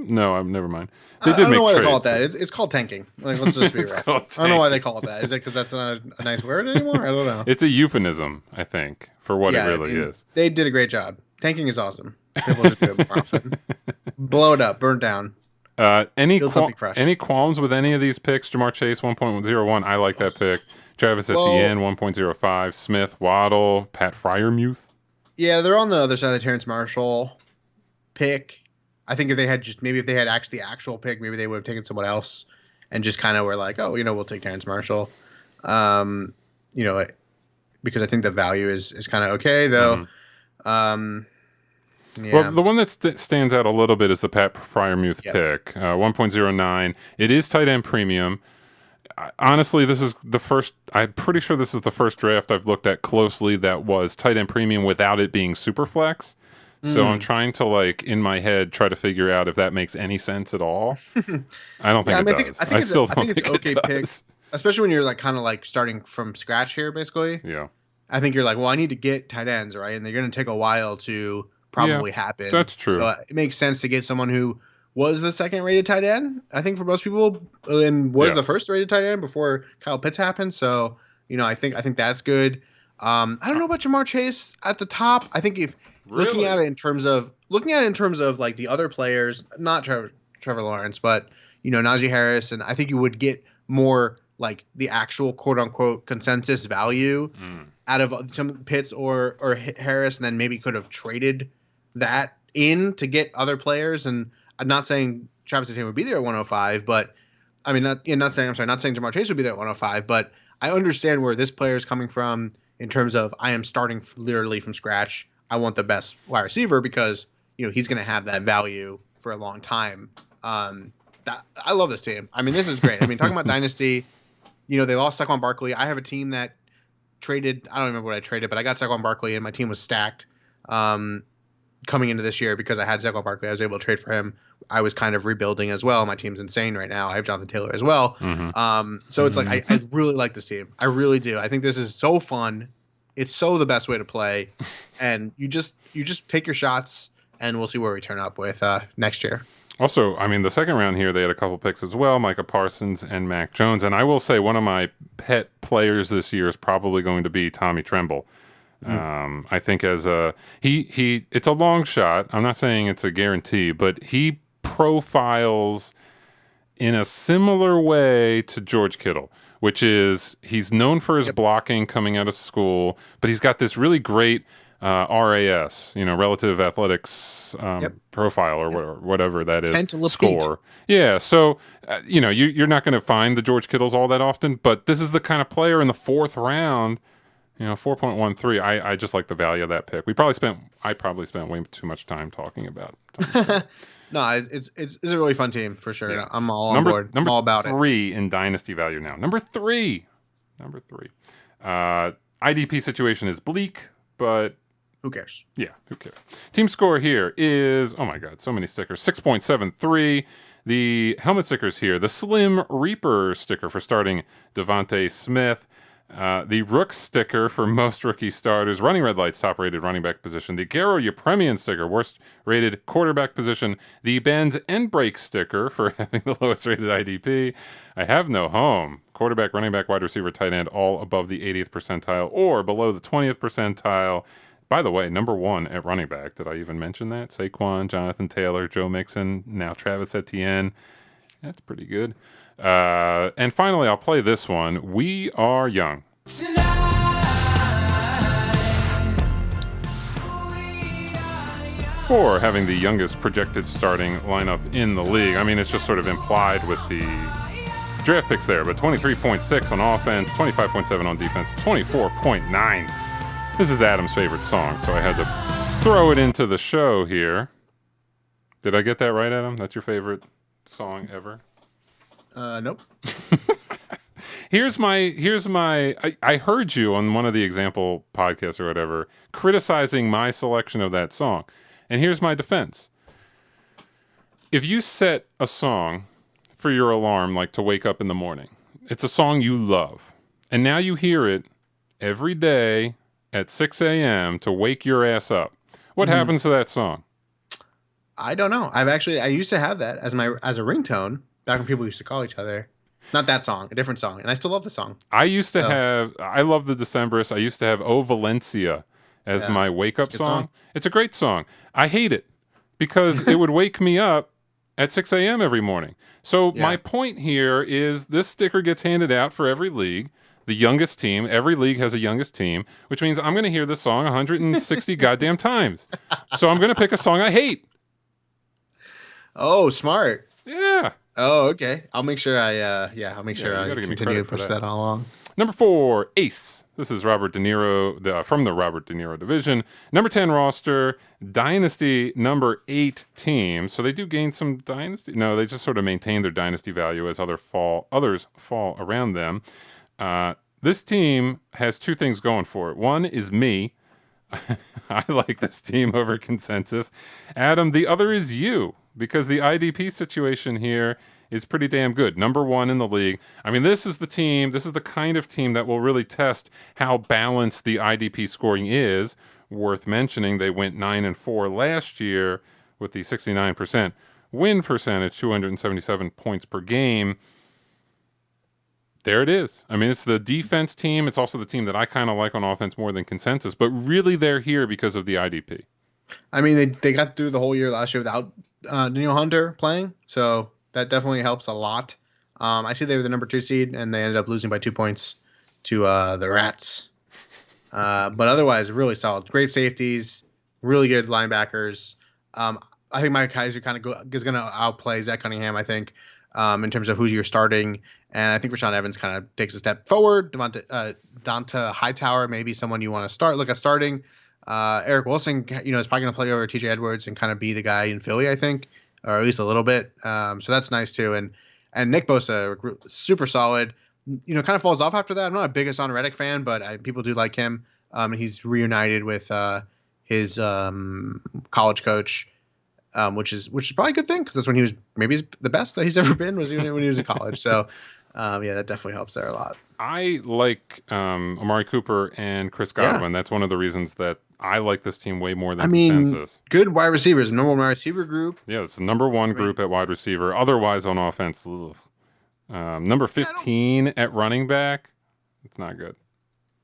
no, never mind. They did
I don't
make
know why
trades.
they call it that. It's called tanking. Like, let's just be right. I don't know why they call it that. Is it because that's not a nice word anymore? I don't know.
It's a euphemism, I think, for what it really is.
They did a great job. Tanking is awesome. People should do it more often. Blow it up, burn down.
Any qualms with any of these picks? Jamar Chase, 1.01. I like that pick. Travis Etienne, 1.05. Smith, Waddle, Pat Freiermuth.
Yeah, they're on the other side of the Terrence Marshall pick. I think if they had actually the actual pick, maybe they would have taken someone else and just kind of were like, we'll take Terrence Marshall. Because I think the value is kind of okay, though.
Yeah. Well, the one that stands out a little bit is the Pat Freiermuth pick, 1.09. It is tight end premium. Honestly, this is I'm pretty sure this is the first draft I've looked at closely that was tight end premium without it being super flex. So I'm trying to, in my head, try to figure out if that makes any sense at all. I don't think it does. I think it's okay pick, especially when you're kind of starting from scratch here, basically.
Yeah. I think you're like, well, I need to get tight ends, right? And they're going to take a while to probably happen.
That's true.
So it makes sense to get someone who was the second rated tight end, I think, for most people, and was the first rated tight end before Kyle Pitts happened. So, I think that's good. I don't know about Jamar Chase at the top. I think if looking at it in terms of like the other players, not Trevor Lawrence, but Najee Harris, and I think you would get more like the actual quote unquote consensus value out of some Pitts or Harris, and then maybe could have traded that in to get other players. And I'm not saying Travis Etienne would be there at 105, but I mean, not saying Jamar Chase would be there at 105, but I understand where this player is coming from in terms of I am starting literally from scratch. I want the best wide receiver because he's going to have that value for a long time. I love this team. I mean, this is great. I mean, talking about Dynasty, they lost Saquon Barkley. I have a team that traded. I don't remember what I traded, but I got Saquon Barkley, and my team was stacked coming into this year because I had Saquon Barkley. I was able to trade for him. I was kind of rebuilding as well. My team's insane right now. I have Jonathan Taylor as well. So it's like I really like this team. I really do. I think this is so fun. It's so the best way to play, and you just take your shots, and we'll see where we turn up with next year.
Also, I mean, the second round here, they had a couple picks as well, Micah Parsons and Mac Jones. And I will say one of my pet players this year is probably going to be Tommy Tremble. I think it's a long shot. I'm not saying it's a guarantee, but he profiles in a similar way to George Kittle, which is he's known for his blocking coming out of school, but he's got this really great RAS, relative athletics profile or whatever that is, score. Yeah, so, you're not going to find the George Kittles all that often, but this is the kind of player in the fourth round, 4.13. I just like the value of that pick. I probably spent way too much time talking about it.
No, it's a really fun team for sure. Yeah. I'm all on board. I'm all about it.
Number 3 in Dynasty value now. Number three. IDP situation is bleak, but
who cares?
Yeah, who cares? Team score here is, oh my God, so many stickers. 6.73. The helmet stickers here. The Slim Reaper sticker for starting Devontae Smith. The Rook sticker for most rookie starters. Running red lights, top rated running back position. The Garo Yepremian sticker, worst rated quarterback position. The Bends and Break sticker for having the lowest rated IDP. I have no home. Quarterback, running back, wide receiver, tight end, all above the 80th percentile or below the 20th percentile. By the way, number 1 at running back. Did I even mention that? Saquon, Jonathan Taylor, Joe Mixon, now Travis Etienne. That's pretty good. And finally, I'll play this one. We Are Young. For having the youngest projected starting lineup in the league. I mean, it's just sort of implied with the draft picks there, but 23.6 on offense, 25.7 on defense, 24.9. This is Adam's favorite song, so I had to throw it into the show here. Did I get that right, Adam? That's your favorite song ever?
Nope.
Here's my. I heard you on one of the example podcasts or whatever criticizing my selection of that song, and here's my defense. If you set a song for your alarm, like to wake up in the morning, it's a song you love, and now you hear it every day at 6 a.m. to wake your ass up. What happens to that song?
I don't know. I used to have that as a ringtone back when people used to call each other. Not that song, a different song. And I still love the song.
I love the Decemberists. I used to have Oh Valencia as my wake up song. It's a great song. I hate it because it would wake me up at 6 a.m. every morning. So my point here is this sticker gets handed out for every league. The youngest team, every league has a youngest team, which means I'm going to hear this song 160 goddamn times. So I'm going to pick a song I hate.
Oh, smart.
Yeah.
Oh, okay. I'll make sure I continue to push that all along.
Number 4, Ace. This is Robert De Niro from the Robert De Niro division. Number 10 roster, Dynasty number 8 team. So they do gain some Dynasty. No, they just sort of maintain their Dynasty value as others fall around them. This team has 2 things going for it. One is me. I like this team over consensus. Adam, the other is you, because the IDP situation here is pretty damn good. Number 1 in the league. I mean, this is the kind of team that will really test how balanced the IDP scoring is. Worth mentioning, they went 9-4 last year with the 69% win percentage, 277 points per game. There it is. I mean, it's the defense team. It's also the team that I kind of like on offense more than consensus, but really they're here because of the IDP.
I mean, they got through the whole year last year without Daniel Hunter playing, so that definitely helps a lot. I see they were the number 2 seed, and they ended up losing by 2 points to the Rats. But otherwise, really solid. Great safeties, really good linebackers. I think Mike Kaiser is going to outplay Zach Cunningham, I think, in terms of who you're starting. And I think Rashaan Evans kind of takes a step forward. Donta Hightower, maybe someone you want to look at starting. Eric Wilson, is probably going to play over TJ Edwards and kind of be the guy in Philly, I think, or at least a little bit. So that's nice too. And Nick Bosa, super solid. Kind of falls off after that. I'm not a big Hassan Reddick fan, but people do like him. He's reunited with his college coach, which is probably a good thing because that's when he was maybe the best that he's ever been was when he was in college. So that definitely helps there a lot.
I like Amari Cooper and Chris Godwin. That's one of the reasons that I like this team way more than consensus.
Good wide receivers, number 1 wide receiver group.
Yeah, it's the number 1 group at wide receiver. Otherwise, on offense, number 15 at running back, it's not good.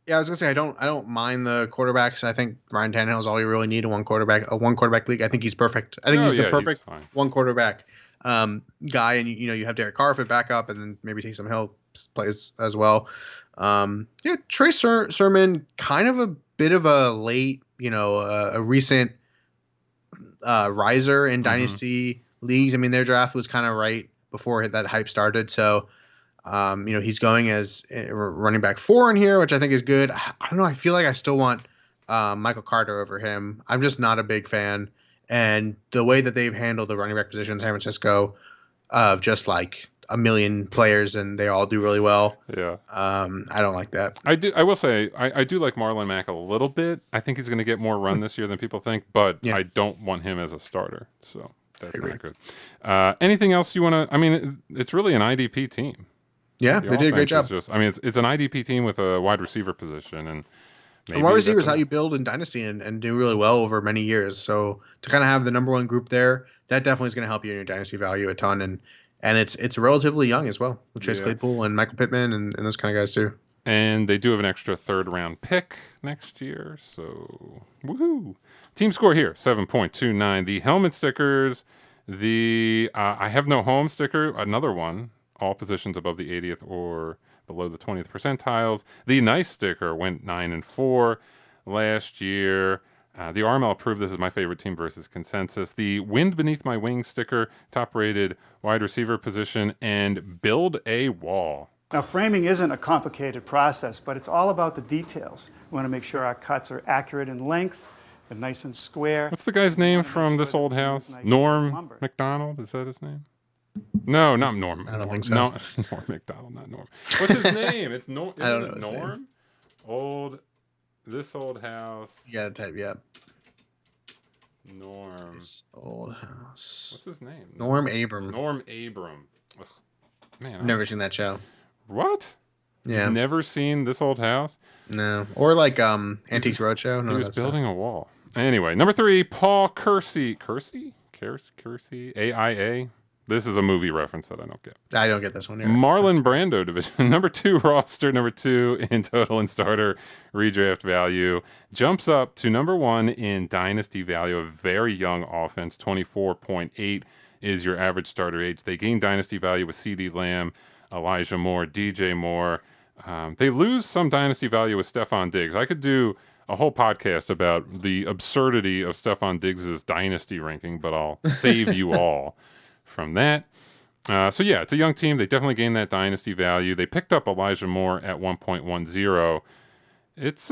Yeah, I was gonna say I don't mind the quarterbacks. I think Ryan Tannehill is all you really need in a one quarterback league. I think he's perfect. I think he's the perfect one quarterback guy, and you have Derek Carr for backup, and then maybe Taysom Hill plays as well. Trey Sermon, kind of a bit of a late, a recent riser in Dynasty leagues. I mean, their draft was kind of right before that hype started, so. He's going as running back 4 in here, which I think is good. I don't know. I feel like I still want Michael Carter over him. I'm just not a big fan. And the way that they've handled the running back position in San Francisco of just like a million players and they all do really well.
Yeah.
I don't like that.
I will say I do like Marlon Mack a little bit. I think he's going to get more run this year than people think, but I don't want him as a starter. So that's not good. Anything else you want to? I mean, it's really an IDP team.
Yeah, they did a great job.
It's an IDP team with a wide receiver position, and
wide receiver is how you build in Dynasty and do really well over many years. So to kind of have the number 1 group there, that definitely is going to help you in your Dynasty value a ton. And it's relatively young as well, with Chase Claypool and Michael Pittman and those kind of guys too.
And they do have an extra 3rd round pick next year, so woohoo! Team score here 7.29. The helmet stickers, the I have no home sticker, another one. All positions above the 80th or below the 20th percentiles. The nice sticker went 9-4 last year. The RML approved this as my favorite team versus consensus. The wind beneath my wings sticker, top-rated wide receiver position, and build a wall.
Now, framing isn't a complicated process, but it's all about the details. We want to make sure our cuts are accurate in length and nice and square.
What's the guy's name from This Old House? Norm MacDonald? Is that his name? No, not Norm.
I don't think so.
No, Norm MacDonald, not Norm. What's his name? It's Norm.
I don't know.
Norm? This Old House.
You gotta type,
Norm.
This Old House.
What's his name?
Norm Abram.
Norm Abram. Ugh. Man,
I've never seen that show.
What?
Yeah.
You've never seen This Old House?
No. Or like Antiques Roadshow.
He was building a wall. Anyway, number 3, Paul Kersey. Kersey? AIA? This is a movie reference that I don't get.
I don't get this one.
Marlon Brando division. Number 2 roster, number 2 in total and starter redraft value. Jumps up to number 1 in dynasty value. A very young offense. 24.8 is your average starter age. They gain dynasty value with CeeDee Lamb, Elijah Moore, DJ Moore. They lose some dynasty value with Stephon Diggs. I could do a whole podcast about the absurdity of Stephon Diggs' dynasty ranking, but I'll save you all from that. So it's a young team. They definitely gained that dynasty value. They picked up Elijah Moore at 1.10. It's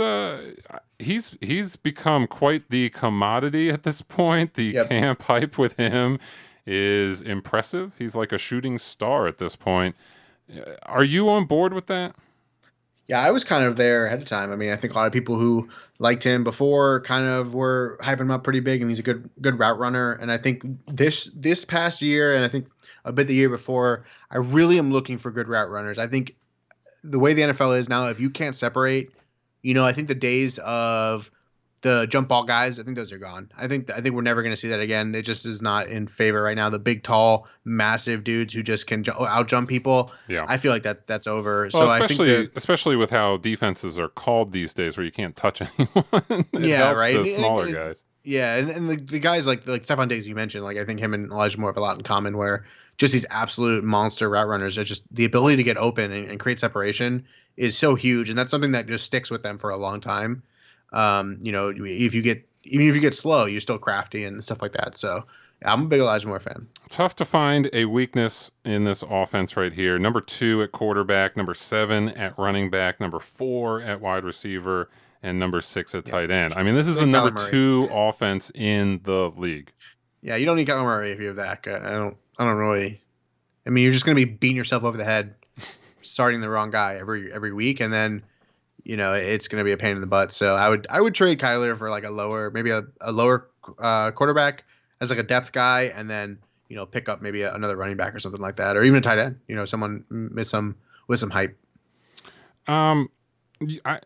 he's become quite the commodity at this point. The camp hype with him is impressive. He's like a shooting star at this point. Are you on board with that?
Yeah, I was kind of there ahead of time. I mean, I think a lot of people who liked him before kind of were hyping him up pretty big, and he's a good route runner. And I think this past year, and I think a bit the year before. I really am looking for good route runners. I think the way the NFL is now, if you can't separate, I think the days of the jump ball guys, I think those are gone. I think we're never going to see that again. It just is not in favor right now. The big, tall, massive dudes who just can out jump people.
Yeah,
I feel like that's over.
Well,
so
especially with how defenses are called these days, where you can't touch anyone.
Right.
The smaller guys.
Yeah, and the guys like Stephon Diggs you mentioned, like I think him and Elijah Moore have a lot in common, where just these absolute monster route runners are just the ability to get open and create separation is so huge, and that's something that just sticks with them for a long time. If you get slow, you're still crafty and stuff like that. So I'm a big Elijah Moore fan.
Tough to find a weakness in this offense right here. Number 2 at quarterback, number 7 at running back, number 4 at wide receiver, and number 6 at tight end. I mean, this is the number 2 offense in the league.
Yeah, you don't need Kyler Murray if you have that. I don't really. I mean, you're just going to be beating yourself over the head, starting the wrong guy every week, and then it's going to be a pain in the butt. So I would trade Kyler for like a lower quarterback as like a depth guy, and then pick up maybe another running back or something like that, or even a tight end. Someone with some hype.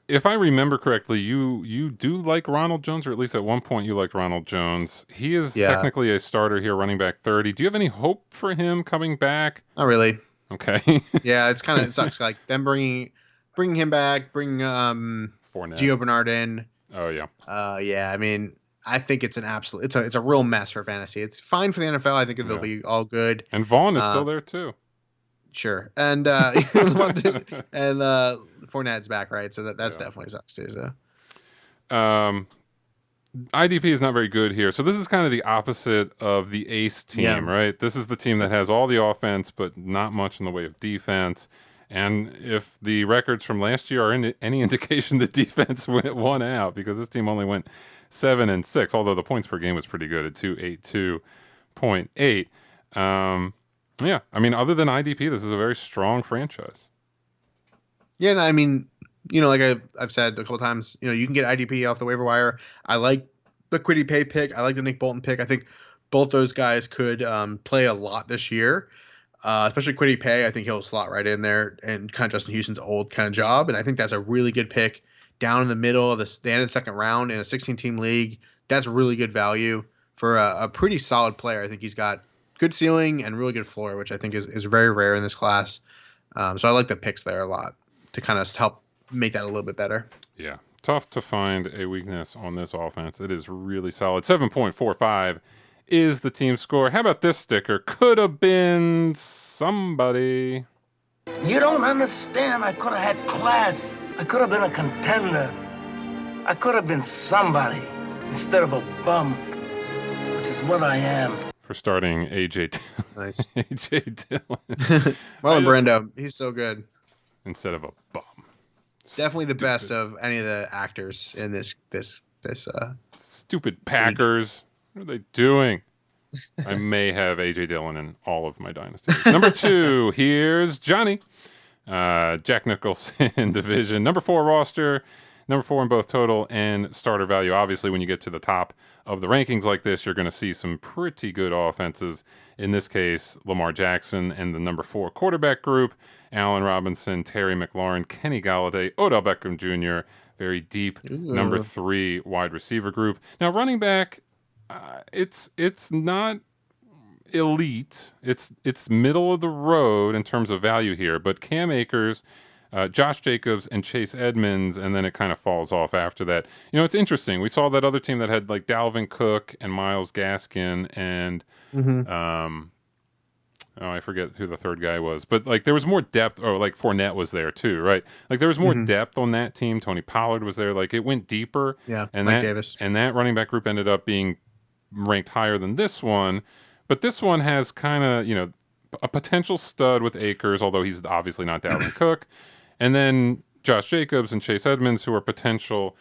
If I remember correctly, you do like Ronald Jones, or at least at one point you liked Ronald Jones. He is technically a starter here, running back 30. Do you have any hope for him coming back?
Not really.
Okay.
Yeah, it sucks. Like them bringing him back, bring Gio Bernard in.
Oh yeah.
Yeah. I mean, I think it's it's a real mess for fantasy. It's fine for the NFL. I think it'll be all good.
And Vaughn is still there too.
Sure. And Fournette's back, right? So that's definitely sucks too. So
IDP is not very good here. So this is kind of the opposite of the ace team, right? This is the team that has all the offense but not much in the way of defense. And if the records from last year are any indication, the defense won out, because this team only went 7-6, although the points per game was pretty good at 282.8. Yeah, I mean, other than IDP, this is a very strong franchise.
Yeah, and I mean, like I've said a couple times, you can get IDP off the waiver wire. I like the Kwity Paye pick. I like the Nick Bolton pick. I think both those guys could play a lot this year, especially Kwity Paye. I think he'll slot right in there and kind of Justin Houston's old kind of job. And I think that's a really good pick down in the middle of the end of the second round in a 16-team league. That's really good value for a pretty solid player. I think he's got good ceiling and really good floor, which I think is very rare in this class. So I like the picks there a lot to kind of help make that a little bit better.
Yeah. Tough to find a weakness on this offense. It is really solid. 7.45 is the team score. How about this sticker? Could have been somebody.
You don't understand. I could have had class. I could have been a contender. I could have been somebody instead of a bum, which is what I am.
For starting A.J. Dillon.
Nice.
A.J. Dillon.
Brendo. He's so good.
Instead of a bum.
Definitely the best of any of the actors in this.
Stupid Packers. What are they doing? I may have A.J. Dillon in all of my dynasties. Number 2, here's Johnny. Jack Nicholson division. Number 4 roster. Number 4 in both total and starter value. Obviously, when you get to the top of the rankings like this, you're going to see some pretty good offenses. In this case, Lamar Jackson and the number 4 quarterback group. Allen Robinson, Terry McLaurin, Kenny Galladay, Odell Beckham Jr., very deep number 3 wide receiver group. Now, running back, it's not elite. It's middle of the road in terms of value here, but Cam Akers, Josh Jacobs, and Chase Edmonds, and then it kind of falls off after that. It's interesting. We saw that other team that had like Dalvin Cook and Myles Gaskin and I forget who the third guy was, but like there was more depth. Or like Fournette was there too, right? Like there was more depth on that team. Tony Pollard was there. Like it went deeper.
Yeah,
and
Mike Davis.
And that running back group ended up being ranked higher than this one. But this one has kind of, a potential stud with Akers, although he's obviously not Dalvin Cook. And then Josh Jacobs and Chase Edmonds, who are potential,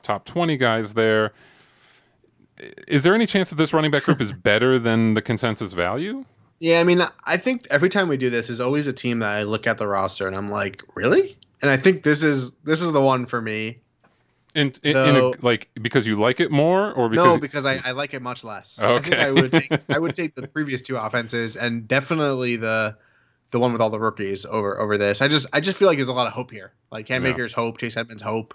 top 20 guys there. Is there any chance that this running back group is better than the consensus value?
Yeah, I mean, I think every time we do this, there's always a team that I look at the roster and I'm like, really? And I think this is the one for me.
Like because you like it more, or because
no, because I like it much less.
Okay.
I think I would take the previous two offenses and definitely the one with all the rookies over this. I just feel like there's a lot of hope here. Like Cam Akers hope, Chase Edmonds hope.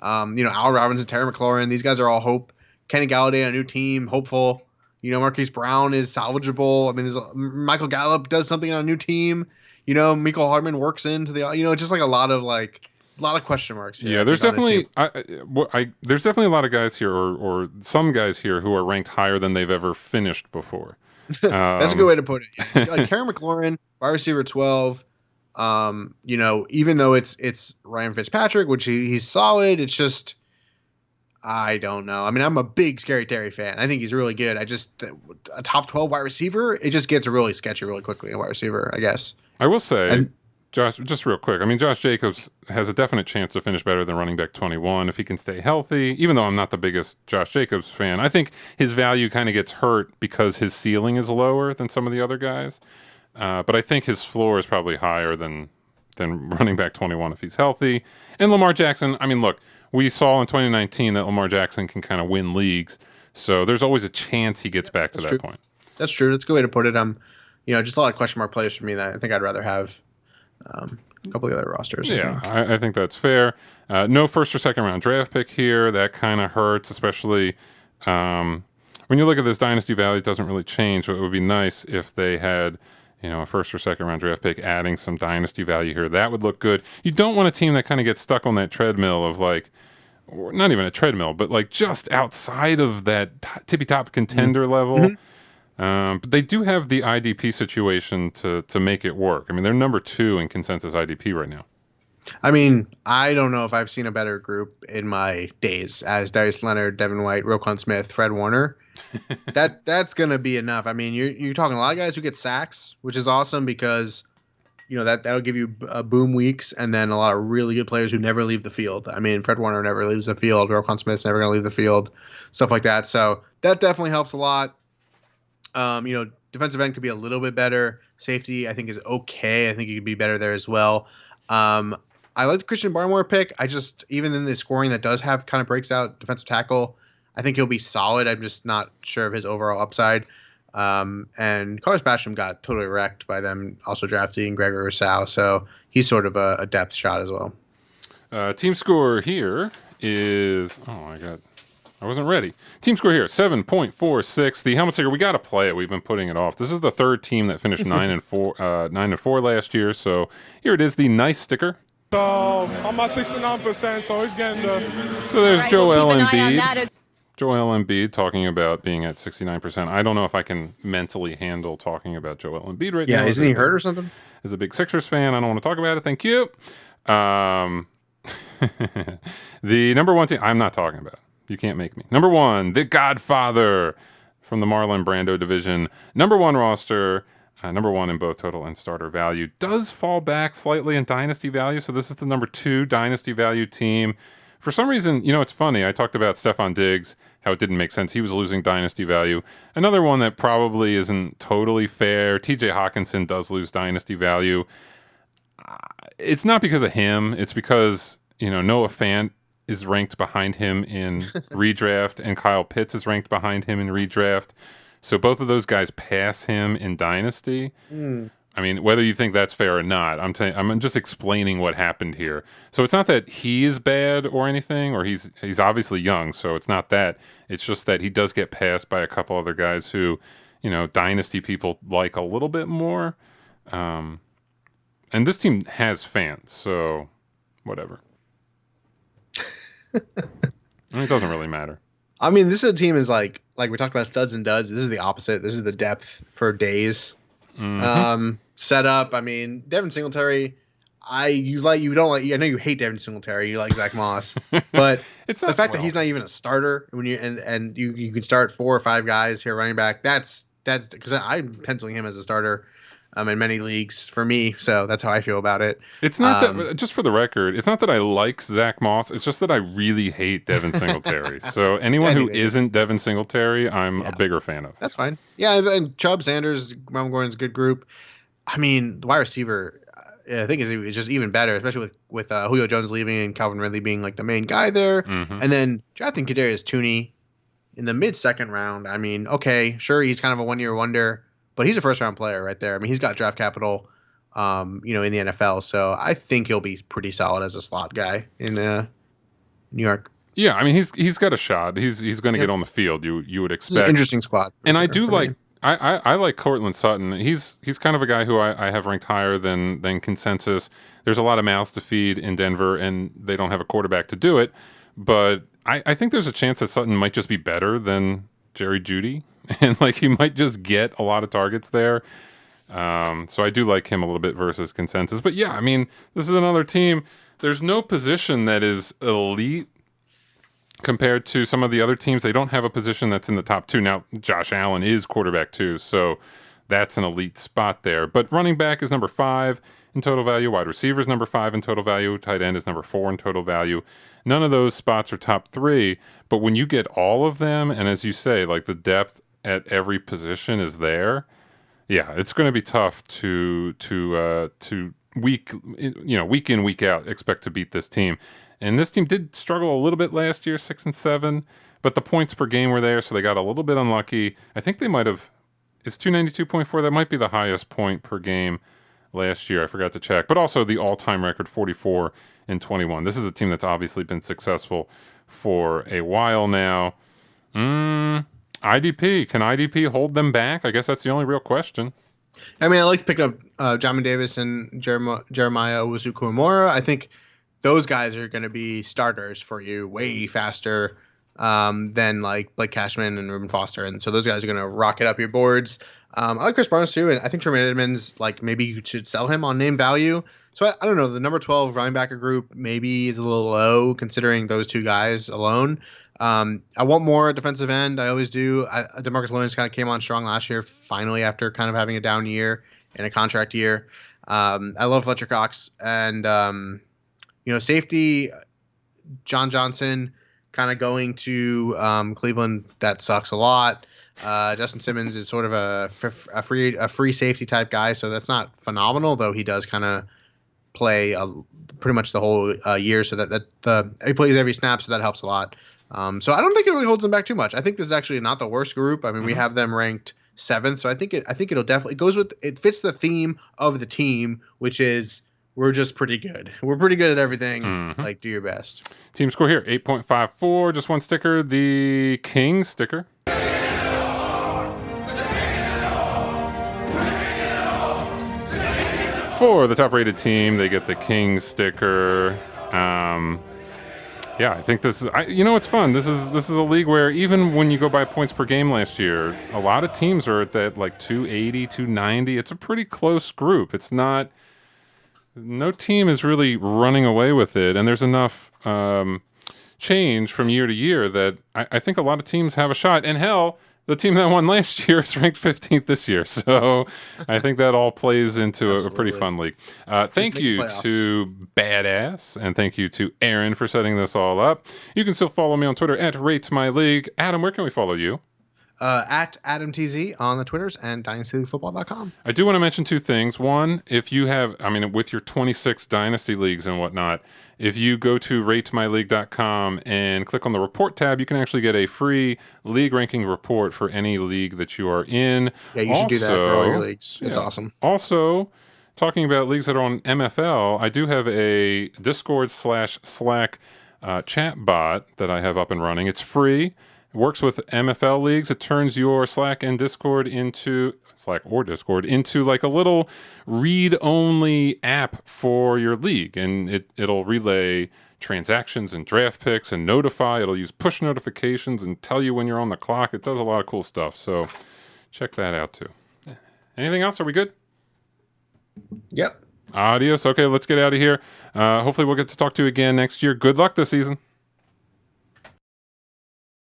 Al Robinson, Terry McLaurin, these guys are all hope. Kenny Galladay, a new team, hopeful. Marquise Brown is salvageable. I mean, Michael Gallup does something on a new team. Mecole Hardman works into the. Just like a lot of question marks here.
Yeah, there's definitely there's definitely a lot of guys here, or some guys here who are ranked higher than they've ever finished before.
That's a good way to put it. Yeah. Like Terry McLaurin, wide receiver 12. Even though it's Ryan Fitzpatrick, which he's solid, it's just I don't know. I mean, I'm a big Scary Terry fan. I think he's really good. A top 12 wide receiver, it just gets really sketchy really quickly in wide receiver, I guess.
I will say, Josh, just real quick. I mean, Josh Jacobs has a definite chance to finish better than running back 21 if he can stay healthy. Even though I'm not the biggest Josh Jacobs fan, I think his value kind of gets hurt because his ceiling is lower than some of the other guys. But I think his floor is probably higher than running back 21 if he's healthy. And Lamar Jackson, I mean, look, we saw in 2019 that Lamar Jackson can kind of win leagues. So there's always a chance he gets back to that point.
That's true. That's a good way to put it. Just a lot of question mark players for me that I think I'd rather have a couple of the other rosters.
Yeah, I think that's fair. No first or second round draft pick here. That kind of hurts, especially when you look at this dynasty value, it doesn't really change. So it would be nice if they had a first or second round draft pick adding some dynasty value here. That would look good. You don't want a team that kind of gets stuck on that treadmill of or not even a treadmill, but just outside of that tippy top contender level. Mm-hmm. But they do have the IDP situation to make it work. I mean, they're number 2 in consensus IDP right now.
I mean, I don't know if I've seen a better group in my days as Darius Leonard, Devin White, Roquan Smith, Fred Warner. That's going to be enough. I mean, you're talking a lot of guys who get sacks, which is awesome because, that'll give you boom weeks, and then a lot of really good players who never leave the field. I mean, Fred Warner never leaves the field. Roquan Smith's never going to leave the field, stuff like that. So that definitely helps a lot. Defensive end could be a little bit better. Safety, I think, is okay. I think he could be better there as well. I like the Christian Barmore pick. Even in the scoring that does have kind of breaks out defensive tackle, I think he'll be solid. I'm just not sure of his overall upside. And Carlos Basham got totally wrecked by them also drafting Gregory Rousseau, so he's sort of a depth shot as well.
Team score here is oh my god, I wasn't ready. Team score here 7.46. The helmet sticker, we got to play it. We've been putting it off. This is the third team that finished 9-4 last year. So here it is, the nice sticker.
So I'm at 69%, so he's getting the.
So there's Joel Embiid. Joel Embiid talking about being at 69%. I don't know if I can mentally handle talking about Joel Embiid right now.
Yeah, isn't he hurt or something?
As a big Sixers fan, I don't want to talk about it. Thank you. The number 1 team, I'm not talking about. You can't make me. Number 1, the Godfather from the Marlon Brando division. Number 1 roster. Number 1 in both total and starter value. Does fall back slightly in dynasty value. So this is the number 2 dynasty value team. For some reason, it's funny. I talked about Stephon Diggs, how it didn't make sense. He was losing dynasty value. Another one that probably isn't totally fair. TJ Hawkinson does lose dynasty value. It's not because of him. It's because, Noah Fant is ranked behind him in redraft and Kyle Pitts is ranked behind him in redraft. So both of those guys pass him in dynasty. I mean, whether you think that's fair or not, I'm just explaining what happened here. So it's not that he is bad or anything, or he's obviously young, so it's not that. It's just that he does get passed by a couple other guys who, dynasty people like a little bit more. And this team has fans, so whatever. It doesn't really matter.
I mean, this is a team is like we talked about studs and duds. This is the opposite. This is the depth for days. Mm-hmm. Set up. I mean, Devin Singletary. I know you hate Devin Singletary. You like Zach Moss, but it's the fact that he's not even a starter when you and you can start 4 or 5 guys here running back. That's because I'm penciling him as a starter. In many leagues for me, so that's how I feel about it.
It's not that, just for the record, it's not that I like Zach Moss. It's just that I really hate Devin Singletary. So anyone who isn't Devin Singletary, I'm a bigger fan of.
That's fine. Yeah, and Chubb, Sanders, Melvin Gordon's a good group. I mean, the wide receiver, I think is just even better, especially with Julio Jones leaving and Calvin Ridley being like the main guy there.
Mm-hmm.
And then drafting Kadarius Toney in the mid-second round. I mean, okay, sure, he's kind of a one-year wonder, but he's a first-round player right there. I mean, he's got draft capital, in the NFL. So I think he'll be pretty solid as a slot guy in New York.
Yeah, I mean, he's got a shot. He's going to get on the field. You would expect.
Interesting squad.
And I do like. I like Cortland Sutton. He's kind of a guy who I have ranked higher than consensus. There's a lot of mouths to feed in Denver, and they don't have a quarterback to do it. But I think there's a chance that Sutton might just be better than Jerry Jeudy, and like he might just get a lot of targets there. So I do like him a little bit versus consensus. But yeah, I mean, this is another team. There's no position that is elite compared to some of the other teams. They don't have a position that's in the top 2. Now, Josh Allen is quarterback too, so that's an elite spot there. But running back is number 5 in total value. Wide receiver is number 5 in total value. Tight end is number 4 in total value. None of those spots are top 3, but when you get all of them, and as you say, like the depth at every position is there, yeah, it's going to be tough to week in, week out expect to beat this team. And this team did struggle a little bit last year, 6-7, but the points per game were there, so they got a little bit unlucky. I think they might have, is 292.4, that might be the highest point per game last year. I forgot to check. But also the all-time record, 44-21. This is a team that's obviously been successful for a while now. IDP, can IDP hold them back? I guess that's the only real question.
I mean, I like to pick up Jamin Davis and Jeremiah Owusu-Koramoah. I think those guys are going to be starters for you way faster than like Blake Cashman and Reuben Foster. And so those guys are going to rocket up your boards. I like Chris Barnes too. And I think Tremaine Edmonds, like maybe you should sell him on name value. So I don't know. The number 12 running backer group maybe is a little low considering those two guys alone. I want more at defensive end. I always do. DeMarcus Lawrence kind of came on strong last year, finally, after kind of having a down year and a contract year. I love Fletcher Cox and, safety, John Johnson kind of going to Cleveland. That sucks a lot. Justin Simmons is sort of a free safety type guy, so that's not phenomenal, though he does kind of play pretty much the whole year, so that he plays every snap, so that helps a lot. So I don't think it really holds them back too much. I think this is actually not the worst group. I mean, we have them ranked 7th, so I think it'll definitely it fits the theme of the team, which is we're just pretty good. We're pretty good at everything. Mm-hmm. Like, do your best.
Team score here, 8.54. Just one sticker, the King sticker. For the top-rated team, they get the King sticker. Yeah, I think this is. It's fun. This is a league where even when you go by points per game last year, a lot of teams are at that like 280, 290. It's a pretty close group. It's not. No team is really running away with it, and there's enough change from year to year that I think a lot of teams have a shot. And hell, the team that won last year is ranked 15th this year. So I think that all plays into a pretty fun league. Thank you to B.A.D.A.S.S, and thank you to Aaron for setting this all up. You can still follow me on Twitter at RateMyLeague. Adam, where can we follow you?
At AdamTZ on the Twitters and DynastyLeagueFootball.com.
I do want to mention 2 things. One, if you have, with your 26 Dynasty Leagues and whatnot, if you go to RateMyLeague.com and click on the report tab, you can actually get a free league ranking report for any league that you are in.
Yeah, you should do that for all your leagues. It's awesome.
Also, talking about leagues that are on MFL, I do have a Discord/Slack chat bot that I have up and running. It's free. It works with MFL leagues. It turns your Slack or Discord into like a little read-only app for your league, and it'll relay transactions and draft picks and notify. It'll use push notifications and tell you when you're on the clock. It does a lot of cool stuff, so check that out too. Anything else? Are we good?
Yep.
Adios. Okay, let's get out of here. Hopefully we'll get to talk to you again next year. Good luck this season.